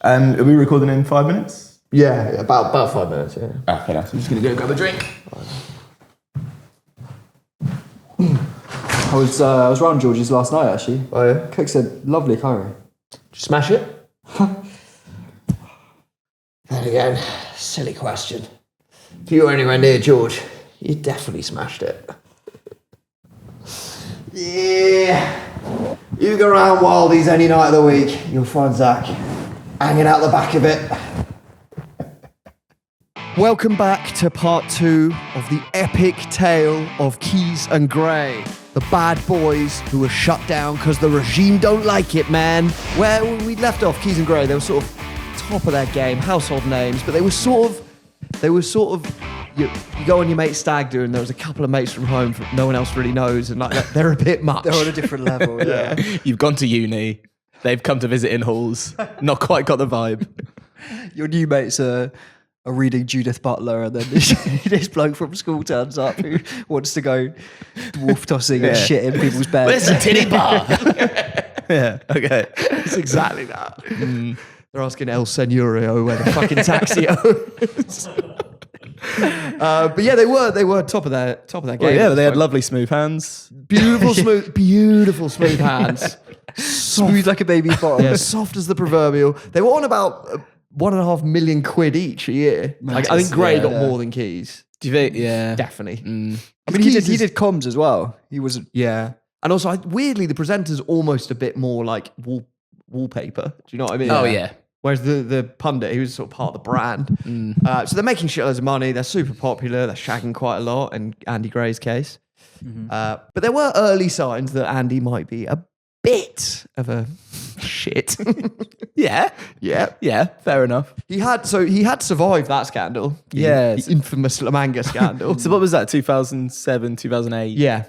Are we recording in 5 minutes? Yeah, about 5 minutes, yeah. Okay, nice. I'm just going to go grab a drink. I was round George's last night, actually. Oh, yeah? Cooked a lovely curry. Did you smash it? And again, silly question. If you were anywhere near George, you definitely smashed it. Yeah. You go around Wildies any night of the week, you'll find Zach hanging out the back of it. Welcome back to part 2 of the epic tale of Keys and Gray, the bad boys who were shut down because the regime don't like it, man. Where we left off, Keys and Gray, they were sort of top of their game, household names, but they were sort of, you go on your mate's stag do and there was a couple of mates from home no one else really knows, and like they're a bit much. They're on a different level, yeah. You've gone to uni. They've come to visit in halls. Not quite got the vibe. Your new mates are reading Judith Butler, and then this bloke from school turns up who wants to go dwarf tossing and shit in people's beds. Where's the titty bar? Yeah, okay. It's exactly that. They're asking El Senorio where the fucking taxi is. But yeah, they were top of their game. Well, yeah, they had lovely smooth hands. Beautiful smooth hands. Smooth like a baby's bottom. Yeah, soft as the proverbial. They were on about £1.5 million each a year. Like, I think Gray got more than Keys. Do you think? Yeah. Definitely. I mean, he did comms as well. He was... Yeah. And also, weirdly, the presenter's almost a bit more like wallpaper. Do you know what I mean? Oh, yeah. Whereas the pundit, he was sort of part of the brand. So they're making shitloads of money. They're super popular. They're shagging quite a lot in Andy Gray's case. But there were early signs that Andy might be a bit of a shit. Yeah. Fair enough. He had survived that scandal. Yeah. The infamous La Manga scandal. So what was that? 2007, 2008? Yeah.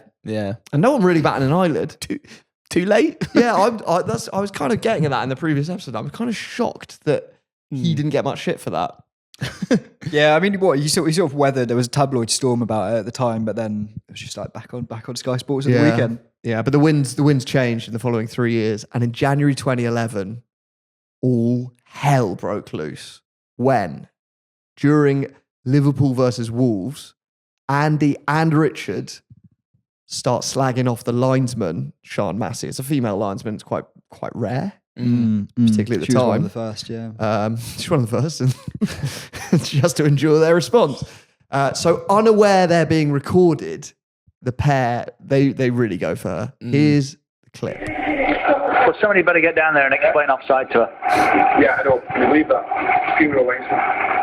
And no one really batted an eyelid. Too late? Yeah, I was kind of getting at that in the previous episode. I'm kind of shocked that he didn't get much shit for that. Yeah, I mean, he sort of weathered. There was a tabloid storm about it at the time, but then it was just like back on Sky Sports at the weekend. Yeah, but the winds changed in the following 3 years, and in January 2011, all hell broke loose when, during Liverpool versus Wolves, Andy and Richard start slagging off the linesman, Sian Massey. It's a female linesman. It's quite rare, particularly at the She time. was one of the first, yeah. She's one of the first, and she has to endure their response. So unaware they're being recorded, the pair, they really go for her. Here's the clip. Well, somebody better get down there and explain offside to her. Yeah, I don't believe that. Female linesman.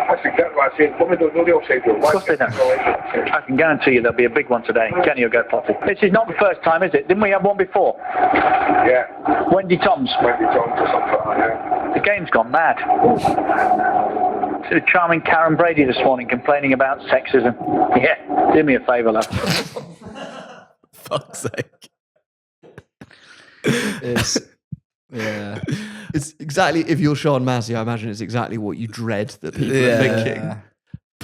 That's exactly what I said. Women don't know the offside rule. Of course they don't. I can guarantee you there'll be a big one today. Kenny will go potty. This is not the first time, is it? Didn't we have one before? Yeah. Wendy Toms. Wendy Toms or something like that, yeah. The game's gone mad. The charming Karen Brady this morning complaining about sexism. Yeah, do me a favour, love. Fuck's sake. It's exactly, if you're Sian Massey, I imagine it's exactly what you dread that people are thinking.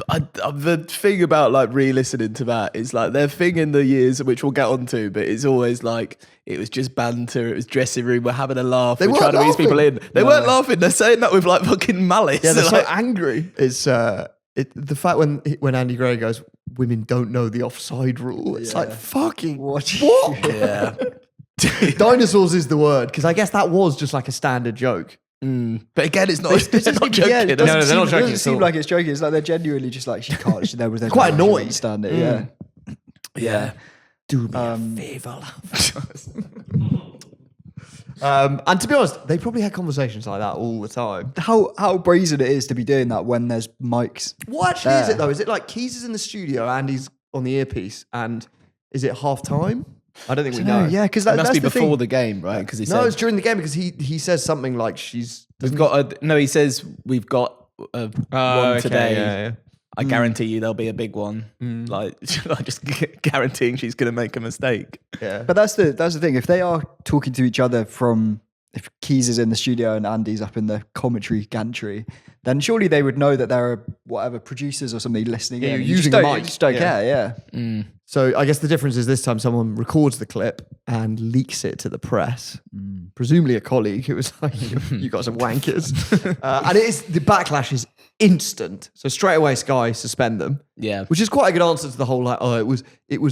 But the thing about like re-listening to that is like their thing in the years, which we'll get onto, but it's always like it was just banter, it was dressing room, we're having a laugh, we're trying to ease people in. They weren't laughing, they're saying that with like fucking malice. Yeah, they're like, so angry. It's the fact when Andy Gray goes, women don't know the offside rule. It's like fucking what? Yeah. Dinosaurs is the word, because I guess that was just like a standard joke. But again, it's not joking. Yeah, they're not joking. It doesn't seem like it's joking. It's like they're genuinely just like, she can't. There was quite annoyed. Understand it. Yeah. Do me a favour, love. And to be honest, they probably had conversations like that all the time. How brazen it is to be doing that when there's mics. What actually is it though? Is it like Keys is in the studio, Andy's on the earpiece, and is it half time? I don't think we know. Yeah, because That must that's be the before thing. the game, right? Because he No, said it's during the game, because he says something like he says we've got one today. Yeah. I guarantee you there'll be a big one. Like just guaranteeing she's going to make a mistake. Yeah. But that's the thing. If they are talking to each other from if Keys is in the studio and Andy's up in the commentary gantry, then surely they would know that there are whatever producers or something listening in. you're You using just a don't- mic. You just don't Yeah. care, yeah. So I guess the difference is this time someone records the clip and leaks it to the press. Presumably a colleague who was like, "You got some wankers," and the backlash is instant. So straight away, Sky suspend them. Yeah. Which is quite a good answer to the whole like, oh, it was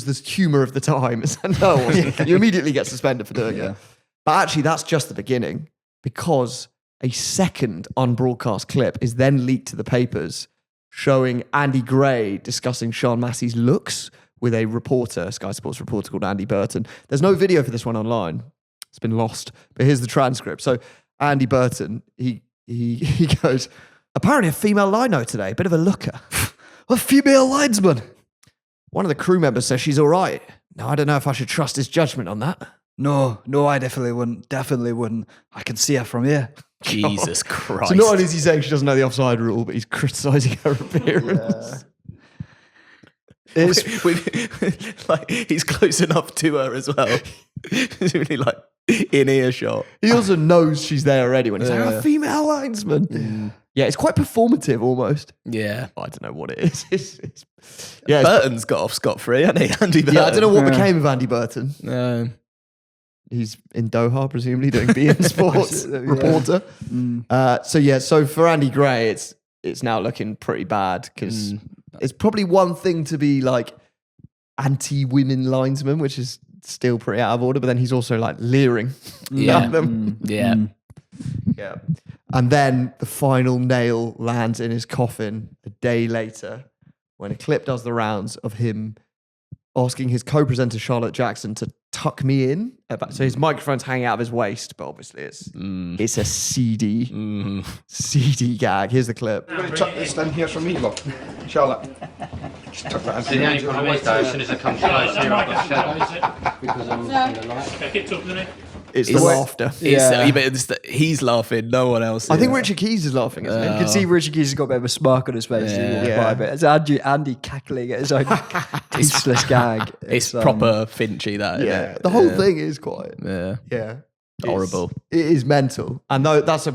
the humour of the time. It's like, no, it wasn't. You immediately get suspended for doing it. But actually, that's just the beginning, because a second unbroadcast clip is then leaked to the papers showing Andy Gray discussing Sian Massey's looks with a reporter, Sky Sports reporter called Andy Burton. There's no video for this one online. It's been lost. But here's the transcript. So Andy Burton, he goes, apparently a female lino today, a bit of a looker. A female linesman. One of the crew members says she's all right. Now, I don't know if I should trust his judgment on that. No, I definitely wouldn't. I can see her from here. Jesus Christ. So not only is he saying she doesn't know the offside rule, but he's criticising her appearance. Like, he's close enough to her as well. He's really like in earshot. He also knows she's there already when he's like, a female linesman. Yeah, it's quite performative almost. Yeah. I don't know what it is. It's Burton's got off scot-free, hasn't he? Andy Burton. I don't know what became of Andy Burton. No. He's in Doha, presumably, doing BN Sports reporter. So for Andy Gray, it's now looking pretty bad, because it's probably one thing to be like anti-women linesman, which is still pretty out of order, but then he's also like leering at them. Yeah. Yeah. And then the final nail lands in his coffin a day later, when a clip does the rounds of him asking his co-presenter Charlotte Jackson to tuck me in. So his microphone's hanging out of his waist, but obviously it's a seedy gag. Here's the clip. You're going to tuck this then here from me, look. Charlotte. Just tuck that in. The only problem is though, as soon as it comes close here, I get shut. Because I'm in the light. It's the laughter. He's laughing, no one else is. I think Richard Keys is laughing, isn't You he? can see Richard Keys has got a bit of a smirk on his face. Yeah. It's Andy cackling at his own tasteless gag. It's proper Finchy, that. isn't Yeah. it? The whole thing is quite. Yeah. Yeah. Horrible. It is mental. And though that's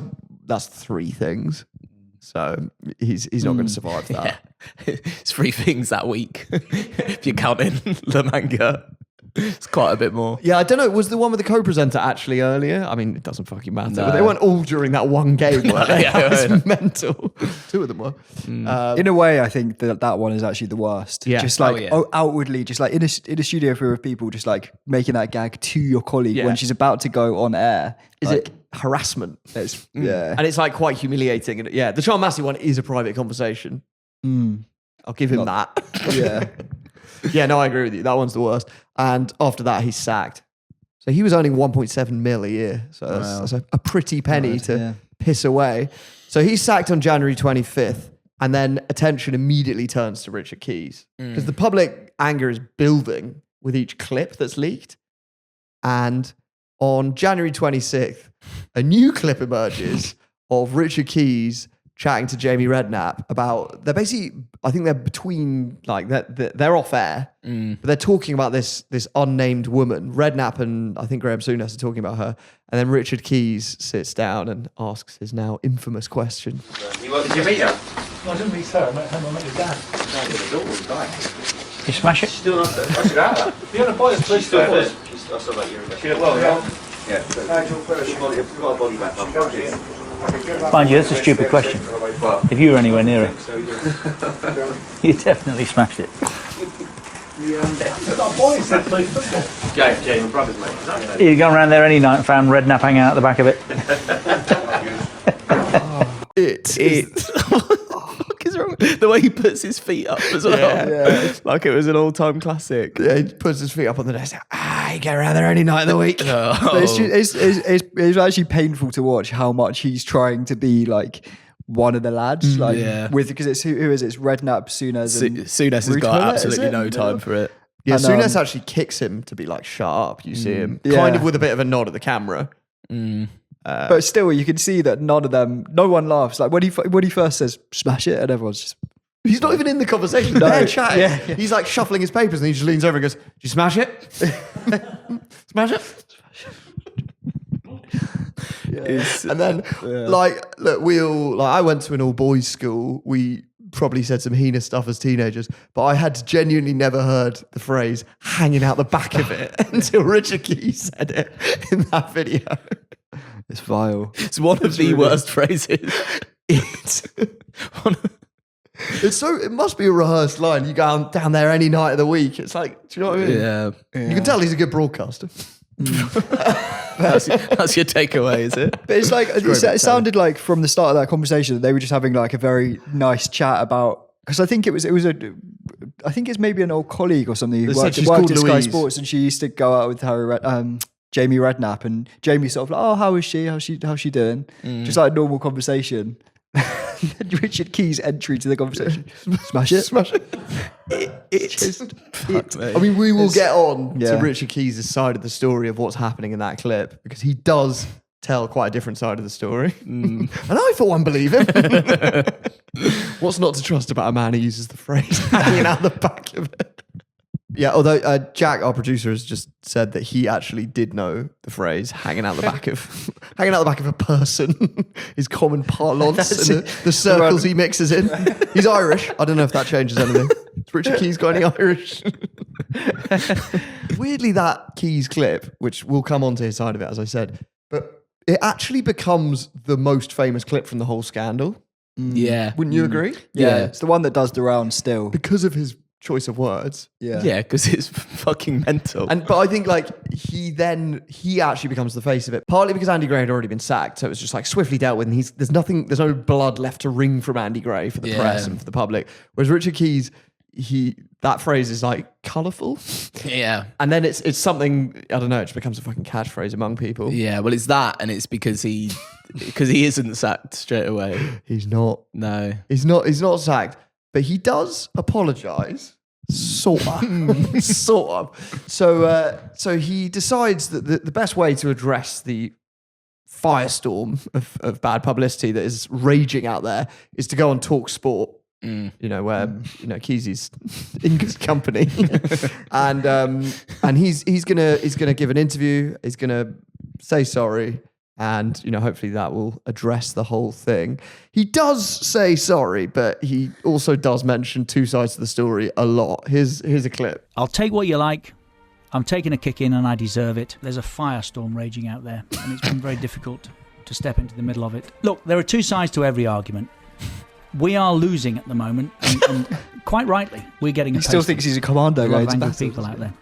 three things. So he's not going to survive that. Yeah. It's 3 things that week. If you're counting the manga, it's quite a bit more. Yeah, I don't know. Was the one with the co-presenter actually earlier? I mean, it doesn't fucking matter. No. But they weren't all during that one game, were they? Yeah, That yeah. was mental. 2 of them were. In a way, I think that one is actually the worst. Yeah. Just like yeah. outwardly, just like in a studio full of people, just like making that gag to your colleague when she's about to go on air. Is like, it harassment? It's, yeah. And it's like quite humiliating. And yeah, the Sian Massey one is a private conversation. I'll give him that. Yeah. Yeah, no, I agree with you. That one's the worst. And after that, he's sacked. So he was earning 1.7 mil a year. So that's a pretty penny to piss away. So he's sacked on January 25th. And then attention immediately turns to Richard Keys. Because the public anger is building with each clip that's leaked. And on January 26th, a new clip emerges of Richard Keys chatting to Jamie Redknapp about, they're basically, I think they're between, like, they're off air, but they're talking about this unnamed woman. Redknapp and I think Graham Souness are talking about her. And then Richard Keys sits down and asks his now infamous question. Did you meet her? No, I didn't meet her. I met your dad. You smash it? Still not there. I should have that. The other boy is still first. I saw that year ago. Well, yeah. You've got a body back. Mind you, that's a stupid question. If you were anywhere near it, you definitely smashed it. Yeah, my brother's mate. You go around there any night and found Redknapp hanging out the back of it. What is wrong? The way he puts his feet up as well. Yeah. Like it was an all-time classic. Yeah, he puts his feet up on the desk. You get around there any night of the week. But it's actually painful to watch how much he's trying to be like one of the lads. Because it's who is it? It's Redknapp, Souness, and Souness has Ruth got Hullet, is absolutely it? no time for it. Yeah, And, Souness actually kicks him to be like, shut up. You see him kind of with a bit of a nod at the camera. But still, you can see that no one laughs. Like when he first says "smash it," and everyone's just. He's not even in the conversation. They're chatting. Yeah. He's like shuffling his papers and he just leans over and goes, "Did you smash it? Smash it?" And then, look, we all, like, I went to an all boys school. We probably said some heinous stuff as teenagers, but I had genuinely never heard the phrase hanging out the back of it until Richard Keys said it in that video. It's vile. It's one of the worst phrases. It must be a rehearsed line. You go down there any night of the week. It's like, do you know what I mean? Yeah. You can tell he's a good broadcaster. That's your takeaway, is it? But it's like, it sounded like from the start of that conversation that they were just having like a very nice chat about, because I think I think it's maybe an old colleague or something who worked at Sky Sports, and she used to go out with Jamie Redknapp, and Jamie sort of like, oh, how is she? How's she doing? Just like a normal conversation. Richard Keys' entry to the conversation. Smash it. I mean, we will get on to Richard Keys' side of the story of what's happening in that clip, because he does tell quite a different side of the story. And I, for one, believe him. What's not to trust about a man who uses the phrase hanging out the back of it? Yeah, although Jack, our producer, has just said that he actually did know the phrase "hanging out the back of a person" is common parlance in the circles he mixes in. He's Irish. I don't know if that changes anything. Has Richard Keys got any Irish? Weirdly, that Keys clip, which we'll come on to his side of it, as I said, but it actually becomes the most famous clip from the whole scandal. Yeah. Wouldn't you agree? Yeah, it's the one that does the round still. Because of his choice of words. Yeah, because it's fucking mental. But I think like he actually becomes the face of it, partly because Andy Gray had already been sacked, so it was just like swiftly dealt with, and there's no blood left to wring from Andy Gray for the press and for the public. Whereas Richard Keys, that phrase is like colourful. Yeah. And then it's something, I don't know, it just becomes a fucking catchphrase among people. Yeah, well, it's that, and it's because he isn't sacked straight away. He's not. No. He's not sacked. But he does apologise, sort of. So he decides that the best way to address the firestorm of bad publicity that is raging out there is to go on Talksport, where Keys in good company, and he's gonna give an interview. He's gonna say sorry. And, hopefully that will address the whole thing. He does say sorry, but he also does mention two sides to the story a lot. Here's a clip. I'll take what you like. I'm taking a kick in and I deserve it. There's a firestorm raging out there, and it's been very difficult to step into the middle of it. Look, there are two sides to every argument. We are losing at the moment, and quite rightly, we're getting a He still thinks he's a commando. a lot of angry people out there.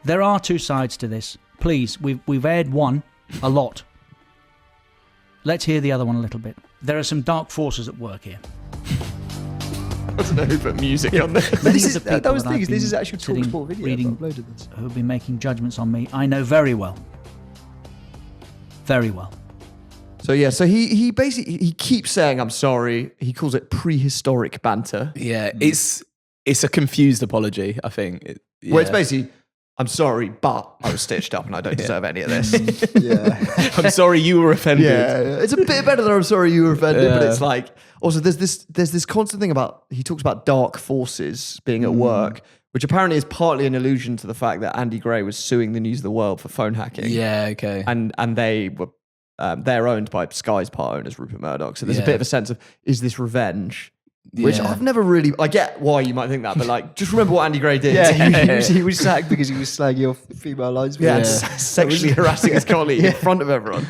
There are two sides to this. Please, we've aired one a lot. Let's hear the other one a little bit. There are some dark forces at work here. I don't know who put music on this. This is actually Talksport video. Reading, uploaded this. Who've been making judgments on me. I know very well. Very well. So he basically, he keeps saying, I'm sorry. He calls it prehistoric banter. Yeah, it's a confused apology, I think. Where it's basically, I'm sorry, but I was stitched up and I don't deserve any of this. I'm sorry you were offended. Yeah, it's a bit better than I'm sorry you were offended, but it's like, also there's this constant thing about, he talks about dark forces being at work, which apparently is partly an allusion to the fact that Andy Gray was suing the News of the World for phone hacking. Yeah, okay. And they were, they're owned by Sky's part owners, Rupert Murdoch. So there's a bit of a sense of, is this revenge? Which I've never really... I get why you might think that, but like, just remember what Andy Gray did. He was sacked because he was slagging off female linesmen. Sexually harassing his colleague in front of everyone.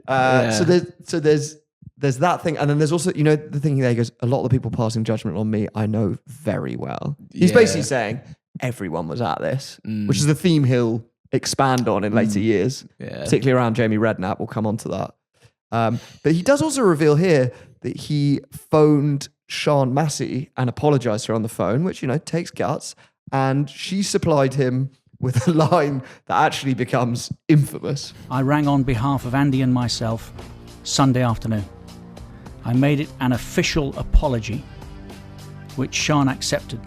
So there's that thing, and then there's also, the thing there, he goes, a lot of the people passing judgment on me, I know very well. He's basically saying everyone was at this, which is the theme he'll expand on in later years, particularly around Jamie Redknapp. We'll come on to that. But he does also reveal here that he phoned Sian Massey and apologised to her on the phone, which, takes guts. And she supplied him with a line that actually becomes infamous. I rang on behalf of Andy and myself Sunday afternoon. I made it an official apology, which Sian accepted.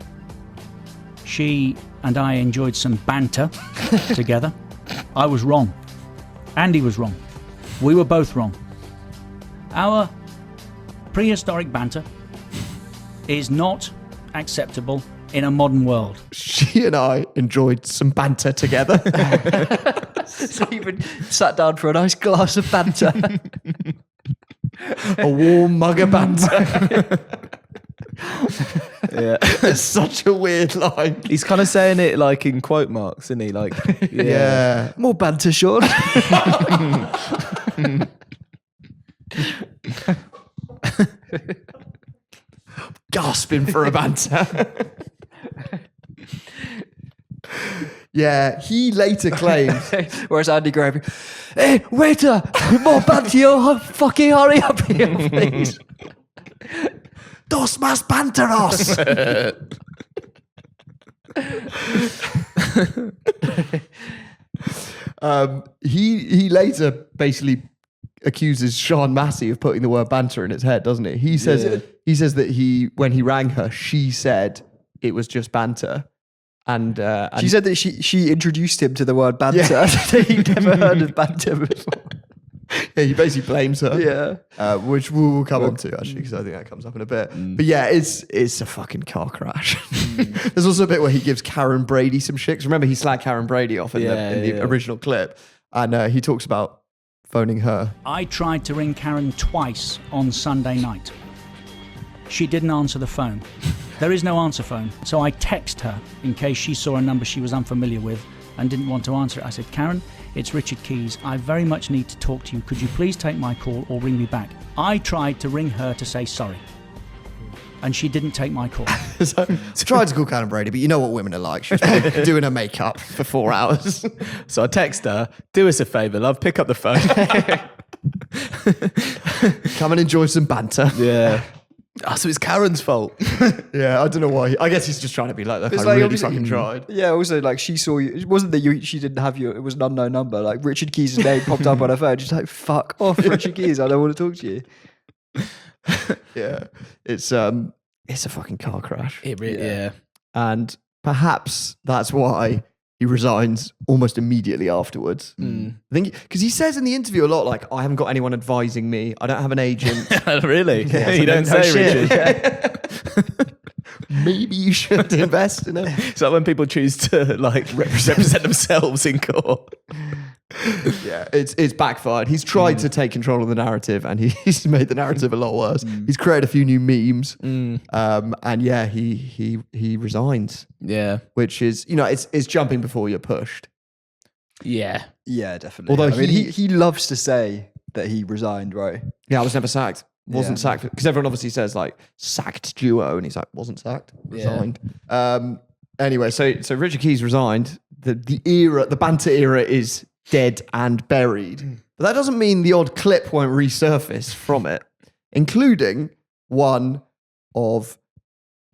She and I enjoyed some banter together. I was wrong. Andy was wrong. We were both wrong. Our prehistoric banter is not acceptable in a modern world. She and I enjoyed some banter together. So even sat down for a nice glass of banter. A warm mug of banter. Yeah. It's such a weird line. He's kind of saying it like in quote marks, isn't he? Like, Yeah. More banter, Sean. Gasping for a banter. Yeah, he later claims. Whereas Andy Gray, hey, waiter, more banter, you fucking hurry up here, please. Dos más banteros. He later basically accuses Sian Massey of putting the word banter in his head, doesn't he? He says that when he rang her, she said it was just banter. And she said that she introduced him to the word banter. Yeah. He'd never heard of banter before. Yeah, he basically blames her. Yeah. Which we'll come on to, actually, because I think that comes up in a bit. But yeah, it's a fucking car crash. There's also a bit where he gives Karen Brady some shit. Remember, he slagged Karen Brady off in the original clip. And he talks about phoning her. I tried to ring Karen twice on Sunday night. She didn't answer the phone. There is no answer phone. So I text her in case she saw a number she was unfamiliar with and didn't want to answer it. I said, Karen, it's Richard Keys. I very much need to talk to you. Could you please take my call or ring me back? I tried to ring her to say sorry. And she didn't take my call. So tried to call Karen Brady, but you know what women are like. She's doing her makeup for 4 hours. So I text her, do us a favour, love, pick up the phone. Come and enjoy some banter. Yeah. Oh, so it's Karen's fault. Yeah, I don't know why. I guess he's just trying to be like, look, I really fucking tried. Yeah, also, like, she saw you. It wasn't that she didn't have you. It was an unknown number. Like, Richard Keys' name popped up on her phone. She's like, fuck off, Richard Keys. I don't want to talk to you. Yeah. It's a fucking car crash. It really, yeah. And perhaps that's why he resigns almost immediately afterwards. I think because he says in the interview a lot, like, I haven't got anyone advising me. I don't have an agent. Really? Yeah, you don't say, shit. Richard. Maybe you should invest in him. It's like when people choose to like represent themselves in court. Yeah, it's backfired. He's tried to take control of the narrative, and he's made the narrative a lot worse. He's created a few new memes, and yeah, he resigns. Yeah, which is, you know, it's jumping before you're pushed. Yeah, definitely. Although I mean, he loves to say that he resigned, right? Yeah, I was never sacked. Wasn't sacked because everyone obviously says like sacked duo, and he's like wasn't sacked, resigned. Anyway, so Richard Keys resigned. The banter era is dead and buried. But that doesn't mean the odd clip won't resurface from it, including one of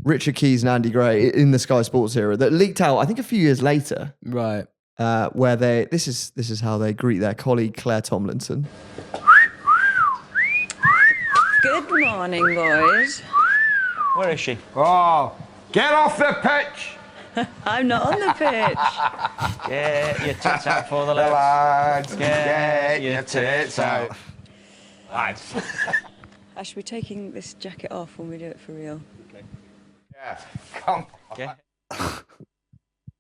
Richard Keys and Andy Gray in the Sky Sports era that leaked out, I think, a few years later. Right. Where this is how they greet their colleague Claire Tomlinson. Good morning, boys. Where is she? Oh, get off the pitch! I'm not on the pitch. Get your tits out for the Lads, Get your tits out. Lads. Ash, we're taking this jacket off when we do it for real. Okay. Yeah, come on. Yeah.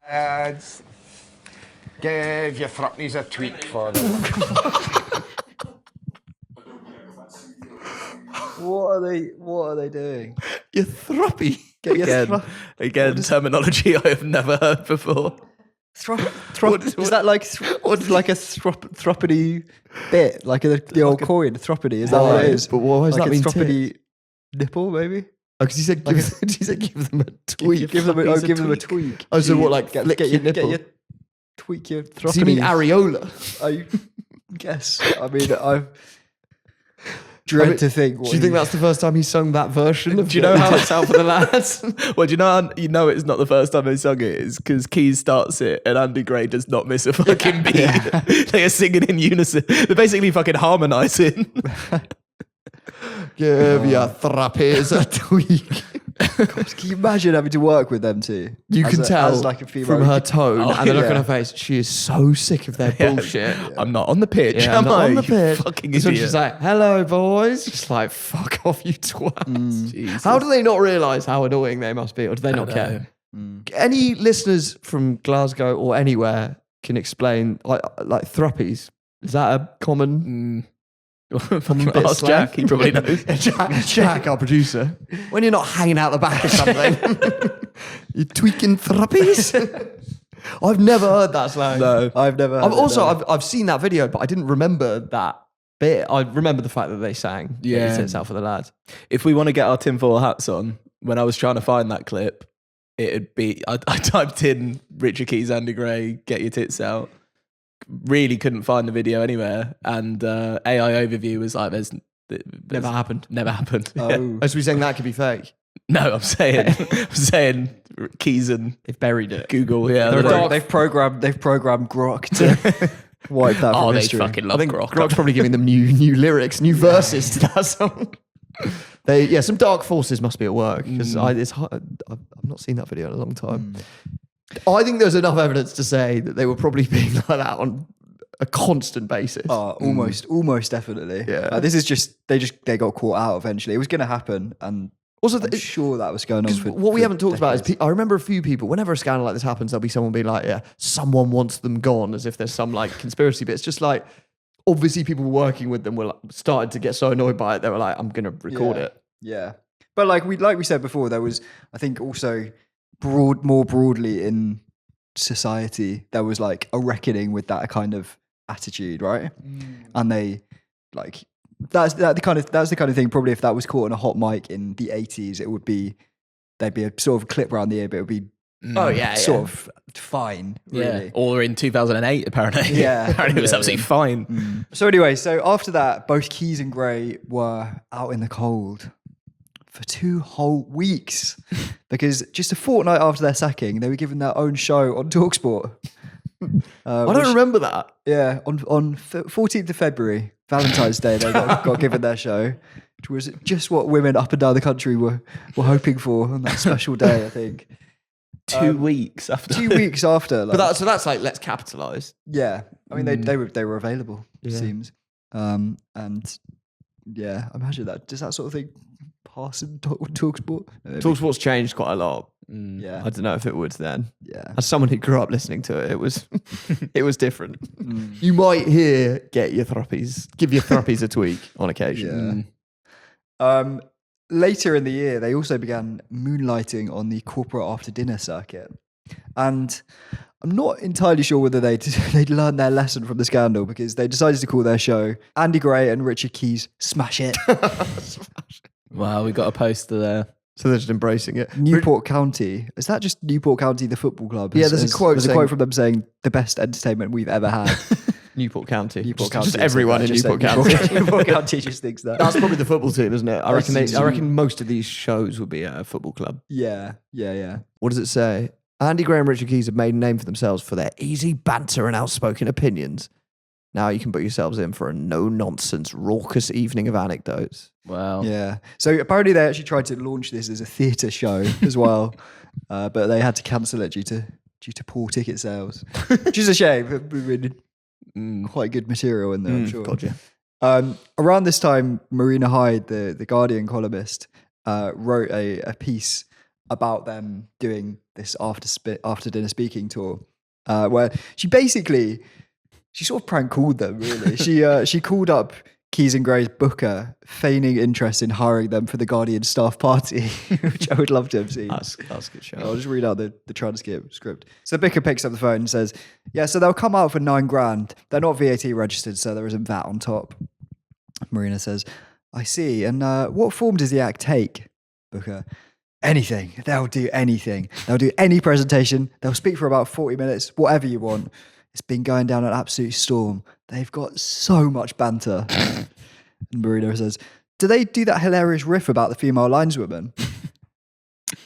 Lads, give your thrupnies a tweak for them. What are they doing? Your thruppy. Again, terminology I have never heard before. Is that like like a thruppity bit, like the old coin thruppity? Is that what it is? But why does like that mean thruppity nipple, maybe? Oh, because he said give them a tweak. Give them a tweak. Oh, so what, like flick your nipple? Tweak your thruppity. Does he mean areola? I guess. I mean, I dread to think. Do you think that's the first time he sung that version of Do you know how it's out for the lads? Well, do you know it's not the first time they sung it is because Keys starts it and Andy Gray does not miss a fucking beat. They are singing in unison. They're basically fucking harmonising. Give your thruppies a tweak. God, can you imagine having to work with them two? You can tell like a female from her tone and the look yeah. on her face, she is so sick of their bullshit. I'm not on the pitch, Yeah, I'm am not I? on the You pitch. fucking So idiot. she's like, hello, boys. Just like, fuck off, you twats. Jesus. How do they not realise how annoying they must be? Or do they not care? Any listeners from Glasgow or anywhere can explain like thruppies. Is that a common? Ask Jack, he probably knows. Jack, our producer. When you're not hanging out the back of something, you're tweaking thruppies. I've never heard that slang. No, I've never. I've seen that video, but I didn't remember that bit. I remember the fact that they sang. Yeah, "Get your tits out for the lads." If we want to get our tinfoil hats on, when I was trying to find that clip, it'd be I typed in Richard Keys, Andy Gray, "Get your tits out." Really couldn't find the video anywhere, and AI overview was like, "There's Never happened. Never happened." Oh. As we saying that could be fake. No, I'm saying Keys and They've buried it. Google. Yeah, They've programmed Grok to wipe that from they history. fucking I love think Grok. Grok's probably giving them new lyrics, new verses to that song. Some dark forces must be at work because it's hard. I've not seen that video in a long time. I think there's enough evidence to say that they were probably being like that on a constant basis. Oh, almost definitely. Yeah. This is just they got caught out eventually. It was going to happen, and also, I'm sure that was going on. What we haven't talked about is I remember a few people. Whenever a scandal like this happens, there'll be someone being like, "Yeah, someone wants them gone," as if there's some like conspiracy. But it's just like obviously people working with them were started to get so annoyed by it. They were like, "I'm going to record it." Yeah, but like we said before, there was I think also more broadly in society there was like a reckoning with that kind of attitude, right? And they like that's the kind of thing. Probably if that was caught on a hot mic in the 80s, there'd be a sort of clip around the ear, but it would be sort of fine, really. Yeah. Or in 2008, apparently. Yeah, apparently it was absolutely fine. So anyway, after that, both Keys and Gray were out in the cold for 2 whole weeks because just a fortnight after their sacking, they were given their own show on Talksport. I don't remember that. Yeah, on 14th of February, Valentine's Day, they got given their show, which was just what women up and down the country were hoping for on that special day, I think. 2 weeks after. 2 weeks after. Like, So that's like, let's capitalise. Yeah. I mean, they were available, it seems. And yeah, imagine that. Does that sort of thing pass in Talksport? Talksport's changed quite a lot. Yeah. I don't know if it would then. Yeah. As someone who grew up listening to it, it was different. You might hear give your thruppies a tweak on occasion. Yeah. Later in the year, they also began moonlighting on the corporate after dinner circuit. And I'm not entirely sure whether they'd learned their lesson from the scandal because they decided to call their show Andy Gray and Richard Keys Smash It. Wow, we got a poster there. So they're just embracing it. Newport County. Is that just Newport County, the football club? Yeah, there's a quote from them saying the best entertainment we've ever had. Newport County. Just everyone in Newport County. Newport County just thinks that. That's probably the football team, isn't it? I reckon most of these shows would be a football club. Yeah. What does it say? Andy Gray and Richard Keys have made a name for themselves for their easy banter and outspoken opinions. Now you can put yourselves in for a no-nonsense, raucous evening of anecdotes. Wow. Yeah. So apparently they actually tried to launch this as a theatre show as well, but they had to cancel it due to poor ticket sales, which is a shame. Quite good material in there, I'm sure. Gotcha. Around this time, Marina Hyde, the Guardian columnist, wrote a piece about them doing this after dinner speaking tour, where she sort of prank called them, really. She called up Keys and Gray's booker, feigning interest in hiring them for the Guardian staff party, which I would love to have seen. That's a good show. I'll just read out the transcript. So Booker picks up the phone and says, "Yeah, so they'll come out for $9,000. They're not VAT registered, so there isn't VAT on top." Marina says, "I see. And what form does the act take?" Booker, "Anything. They'll do anything. They'll do any presentation. They'll speak for about 40 minutes, whatever you want. It's been going down an absolute storm. They've got so much banter." And Marina says, "Do they do that hilarious riff about the female lineswoman?"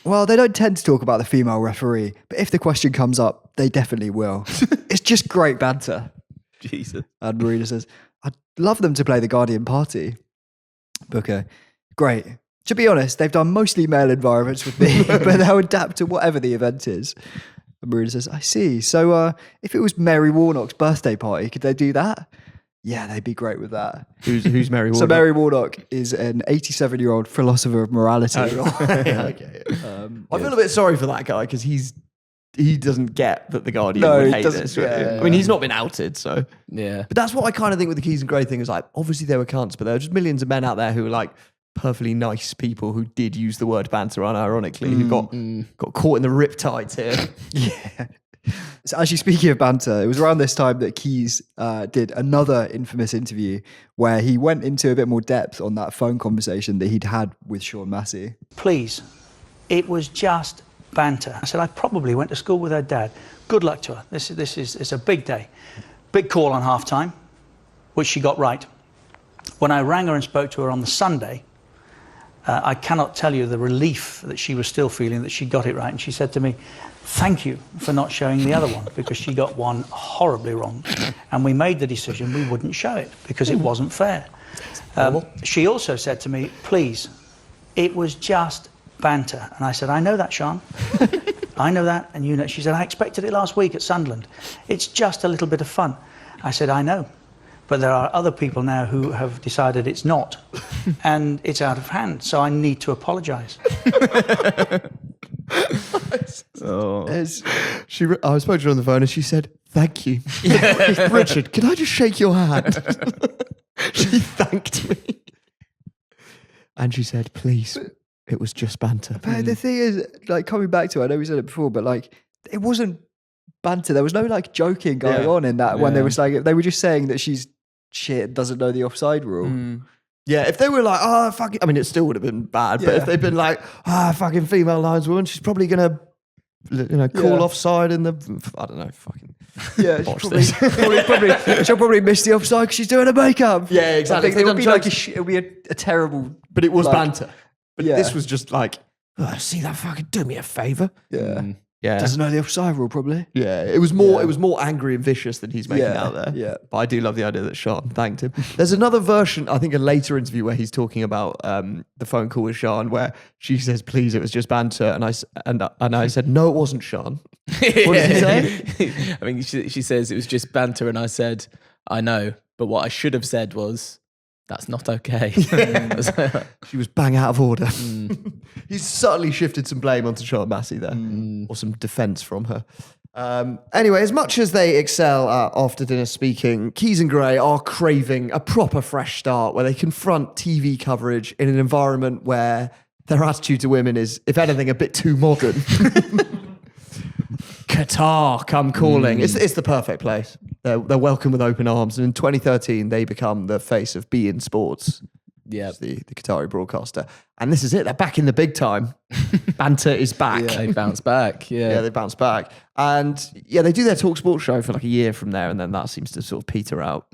"Well, they don't tend to talk about the female referee, but if the question comes up, they definitely will. It's just great banter." Jesus. And Marina says, "I'd love them to play the Guardian party." Booker, "Great. To be honest, they've done mostly male environments with me, but they'll adapt to whatever the event is." And Marina says, "I see. So if it was Mary Warnock's birthday party, could they do that?" "Yeah, they'd be great with that." Who's Mary Warnock? So Mary Warnock is an 87-year-old philosopher of morality. Okay. I feel a bit sorry for that guy because he's he doesn't get that the Guardian would hate this. I mean, he's not been outed, so yeah. But that's what I kind of think with the Keys and Gray thing is like, obviously they were cunts, but there are just millions of men out there who are like perfectly nice people who did use the word banter unironically, who got caught in the riptides here. Yeah. So actually, speaking of banter, it was around this time that Keys did another infamous interview where he went into a bit more depth on that phone conversation that he'd had with Sian Massey. Please, it was just banter. I said, I probably went to school with her dad. Good luck to her. It's a big day. Big call on half-time, which she got right. When I rang her and spoke to her on the Sunday, I cannot tell you the relief that she was still feeling that she got it right. And she said to me, thank you for not showing the other one, because she got one horribly wrong. And we made the decision we wouldn't show it because it wasn't fair. She also said to me, please, it was just banter. And I said, I know that, Sian. I know that, and you know. She said, I expected it last week at Sunderland. It's just a little bit of fun. I said, I know. But there are other people now who have decided it's not, and it's out of hand. So I need to apologise. I spoke to her on the phone and she said, thank you. Richard, can I just shake your hand? She thanked me. And she said, please, it was just banter. But the thing is, like, coming back to it, I know we said it before, but like, it wasn't banter. There was no like joking going on in that when they were just saying that she's shit, doesn't know the offside rule. Yeah, if they were like, oh, fucking, I mean, it still would have been bad, but if they'd been like, fucking female lineswoman, she's probably going to, call offside in the, I don't know, fucking. Yeah, she'll probably miss the offside because she's doing her makeup. Yeah, exactly. It would be like it would be a terrible. But it was banter. But this was just like, see that fucking, do me a favour. Yeah. Yeah. Doesn't know the offside rule, probably. Yeah, it was more angry and vicious than he's making out there. Yeah. But I do love the idea that Sian thanked him. There's another version, I think a later interview where he's talking about the phone call with Sian where she says, please, it was just banter. And I said, no, it wasn't, Sian. What did he say? I mean, she says it was just banter, and I said, I know. But what I should have said was, that's not okay. She was bang out of order. He's subtly shifted some blame onto Sian Massey there, or some defence from her. Anyway, as much as they excel at after dinner speaking, Keys and Gray are craving a proper fresh start where they confront TV coverage in an environment where their attitude to women is, if anything, a bit too modern. Qatar come calling. It's the perfect place. They're welcome with open arms. And in 2013, they become the face of beIN Sports. Yeah, the Qatari broadcaster. And this is it. They're back in the big time. Banter is back. Yeah, they bounce back. Yeah, they bounce back. And they do their Talksport show for like a year from there, and then that seems to sort of peter out.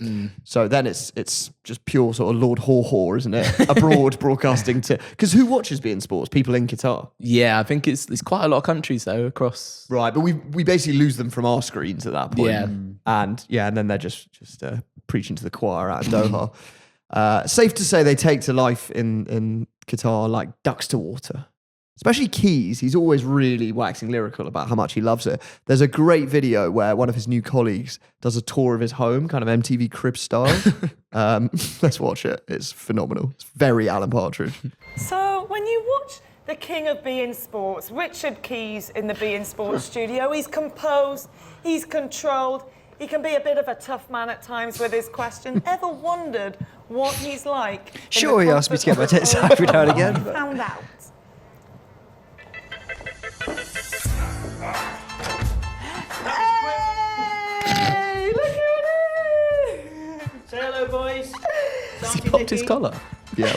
So then it's just pure sort of Lord Haw, isn't it? Abroad broadcasting to... Because who watches beIN Sports? People in Qatar? Yeah, I think it's quite a lot of countries though across... Right, but we basically lose them from our screens at that point. Yeah. And then they're just preaching to the choir out of Doha. Safe to say they take to life in Qatar like ducks to water. Especially Keys, he's always really waxing lyrical about how much he loves it. There's a great video where one of his new colleagues does a tour of his home, kind of MTV Cribs style. Let's watch it. It's phenomenal. It's very Alan Partridge. So when you watch the king of beIN Sports, Richard Keys in the beIN Sports studio, he's composed, he's controlled, he can be a bit of a tough man at times with his questions. Ever wondered what he's like? Sure, he asked me to get my tits out every now and again. Found out. Hey, look at it! Say hello, boys. Has he popped his collar? Yeah.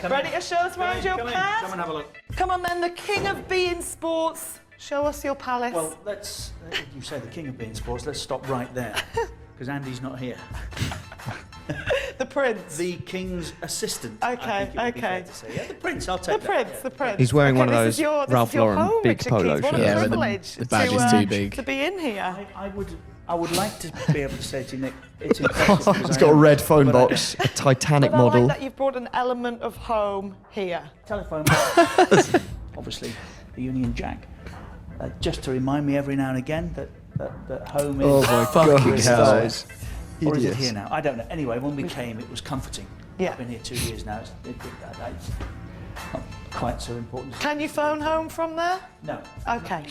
Ready to show us around your pad? Come and have a look. Come on then, the king of beIN Sports. Show us your palace. Well, you say the king of beIN Sports, let's stop right there, because Andy's not here. The prince. The king's assistant. Okay. Yeah, the prince, I'll take The prince. He's wearing one of this those is your Ralph your Lauren home, big Richard polo Keys. What shirts. a Yeah, privilege the badge is too big. to be in here. I would like to be able to say to you, Nick, it's impressive. It's got a red phone box, a Titanic But model. I like that you've brought an element of home here. Telephone box. Obviously, the Union Jack. Just to remind me every now and again that home is... Oh my fucking hell. Or is it here now? I don't know. Anyway, when we came, it was comforting. Yeah. I've been here 2 years now. It's not quite so important. Can you phone home from there? No. Okay.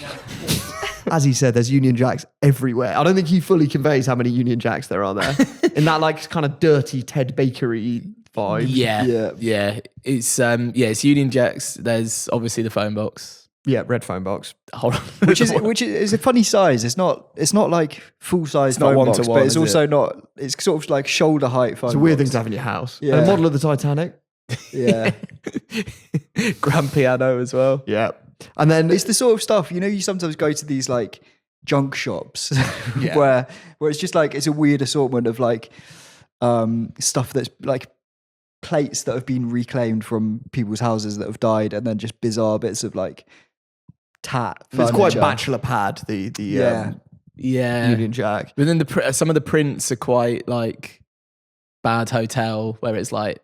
As he said, there's Union Jacks everywhere. I don't think he fully conveys how many Union Jacks there are there. In that like kind of dirty Ted Bakery vibe. Yeah. It's Union Jacks. There's obviously the phone box. Yeah, red phone box. Hold on. which is a funny size. It's not like full size phone not box, one-to-one, but it's is also not. It's sort of like shoulder height phone. It's a weird box. thing to have in your house. Yeah. And a model of the Titanic. Yeah. Grand piano as well. Yeah. And then it's the sort of stuff, you sometimes go to these like junk shops where it's just like, it's a weird assortment of like stuff that's like plates that have been reclaimed from people's houses that have died, and then just bizarre bits of like tat furniture. It's quite bachelor pad, the Union Jack. But then some of the prints are quite like Bad Hotel, where it's like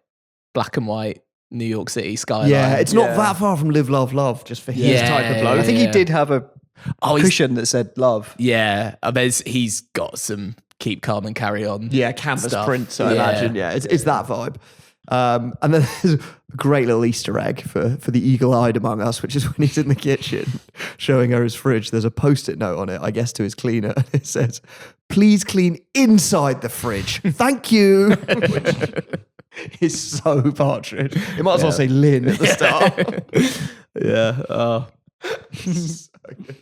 black and white New York City skyline. Yeah, it's not that far from Live, Love, Love, just for his type of bloke. I think he did have a cushion that said love. Yeah, he's got some keep calm and carry on. Yeah, canvas stuff. prints, I imagine. Yeah, it's that vibe. And then there's a great little Easter egg for the eagle-eyed among us, which is when he's in the kitchen showing her his fridge. There's a Post-it note on it, I guess, to his cleaner. And it says, "Please clean inside the fridge. Thank you." Which is so Partridge. It might as well say Lynn at the start. Yeah. Oh. So good.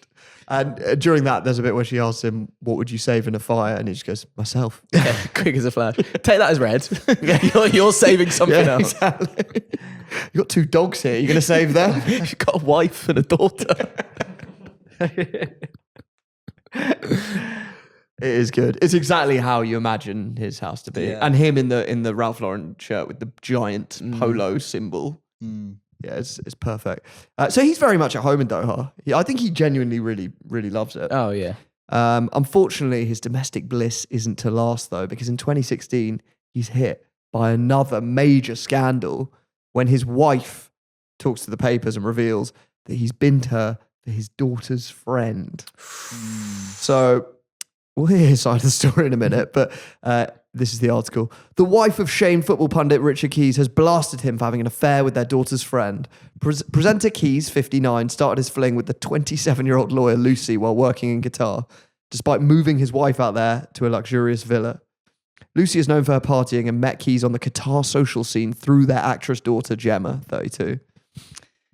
And during that, there's a bit where she asks him, "What would you save in a fire?" And he just goes, "Myself." Yeah, quick as a flash. Take that as read. You're saving something else. Exactly. You've got 2 dogs here. You're going to save them? You've got a wife and a daughter. It is good. It's exactly how you imagine his house to be. Yeah. And him in the Ralph Lauren shirt with the giant polo symbol. Yeah, it's perfect. So he's very much at home in Doha. I think he genuinely really, really loves it. Oh, yeah. Unfortunately, his domestic bliss isn't to last, though, because in 2016, he's hit by another major scandal when his wife talks to the papers and reveals that he's been to her for his daughter's friend. So we'll hear his side of the story in a minute, but this is the article. The wife of shamed football pundit Richard Keys has blasted him for having an affair with their daughter's friend. Presenter Keys, 59, started his fling with the 27-year-old lawyer Lucy while working in Qatar, despite moving his wife out there to a luxurious villa. Lucy is known for her partying and met Keys on the Qatar social scene through their actress daughter, Gemma, 32.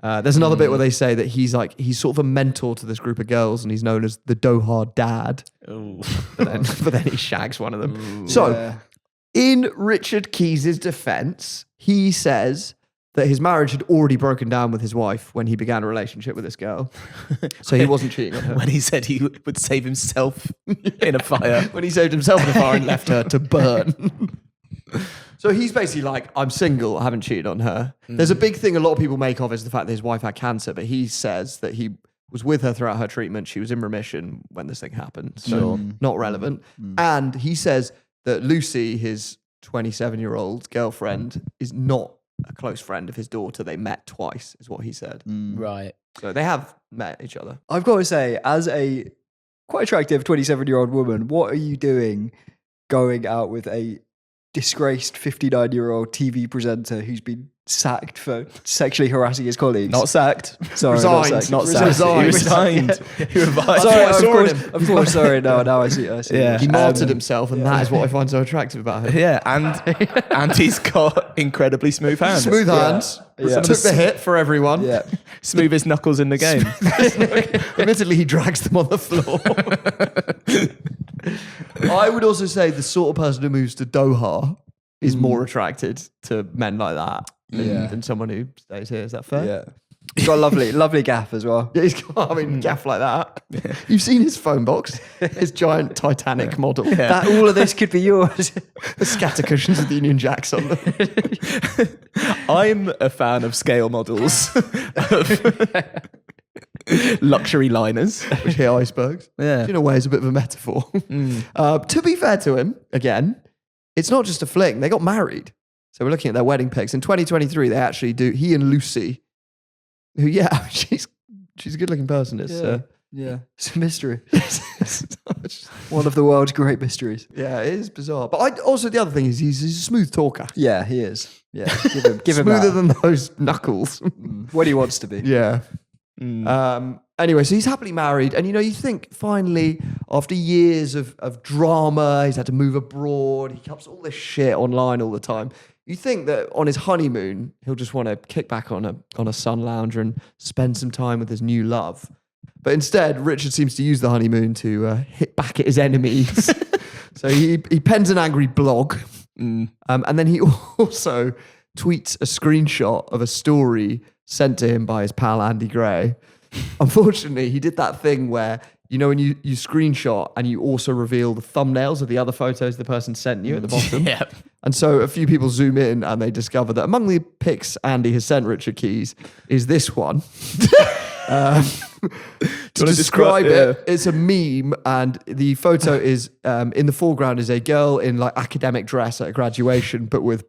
There's another bit where they say that he's sort of a mentor to this group of girls, and he's known as the Doha dad. But then he shags one of them. In Richard Keys' defense, he says that his marriage had already broken down with his wife when he began a relationship with this girl. So he wasn't cheating on her. When he said he would save himself in a fire. When he saved himself in a fire and left her to burn. So he's basically like, I'm single, I haven't cheated on her. There's a big thing a lot of people make of is the fact that his wife had cancer, but he says that he was with her throughout her treatment. She was in remission when this thing happened. So not relevant. And he says that Lucy, his 27-year-old girlfriend, is not a close friend of his daughter. They met twice, is what he said. Right. So they have met each other. I've got to say, as a quite attractive 27-year-old woman, what are you doing going out with a disgraced 59-year-old TV presenter who's been sacked for sexually harassing his colleagues? Not sacked. Sorry, Resigned. Not sacked. He resigned. He revised. Sorry, of course. Sorry, now I see. Yeah. He martyred himself, and that is what I find so attractive about him. Yeah, and he's got incredibly smooth hands. Smooth hands. Yeah. Took the hit for everyone. Yeah. Smoothest knuckles in the game. Admittedly, he drags them on the floor. I would also say the sort of person who moves to Doha is more attracted to men like that than someone who stays here. Is that fair? Yeah. He's got a lovely gaff as well. Yeah, he's got, gaff like that. You've seen his phone box, his giant Titanic model. Yeah. That all of this could be yours. The scatter cushions with the Union Jacks on them. I'm a fan of scale models. Luxury liners. Which here icebergs. Yeah. In a way, is a bit of a metaphor. To be fair to him, again, it's not just a fling. They got married. So we're looking at their wedding pics. In 2023, they actually do, he and Lucy, who, she's a good-looking person. It's it's a mystery. One of the world's great mysteries. Yeah, it is bizarre. But also the other thing is he's a smooth talker. Yeah, he is. Yeah, give him Smoother that. than those knuckles. What he wants to be. Yeah. Anyway, so he's happily married. And, you think finally, after years of drama, he's had to move abroad. He keeps all this shit online all the time. You think that on his honeymoon, he'll just want to kick back on a sun lounger and spend some time with his new love. But instead, Richard seems to use the honeymoon to hit back at his enemies. So he pens an angry blog. And then he also tweets a screenshot of a story sent to him by his pal Andy Gray. Unfortunately, he did that thing where, when you screenshot and you also reveal the thumbnails of the other photos the person sent you at the bottom. Yeah. And so a few people zoom in and they discover that among the pics Andy has sent Richard Keys is this one. To describe it, it's a meme, and the photo is in the foreground is a girl in like academic dress at a graduation, but with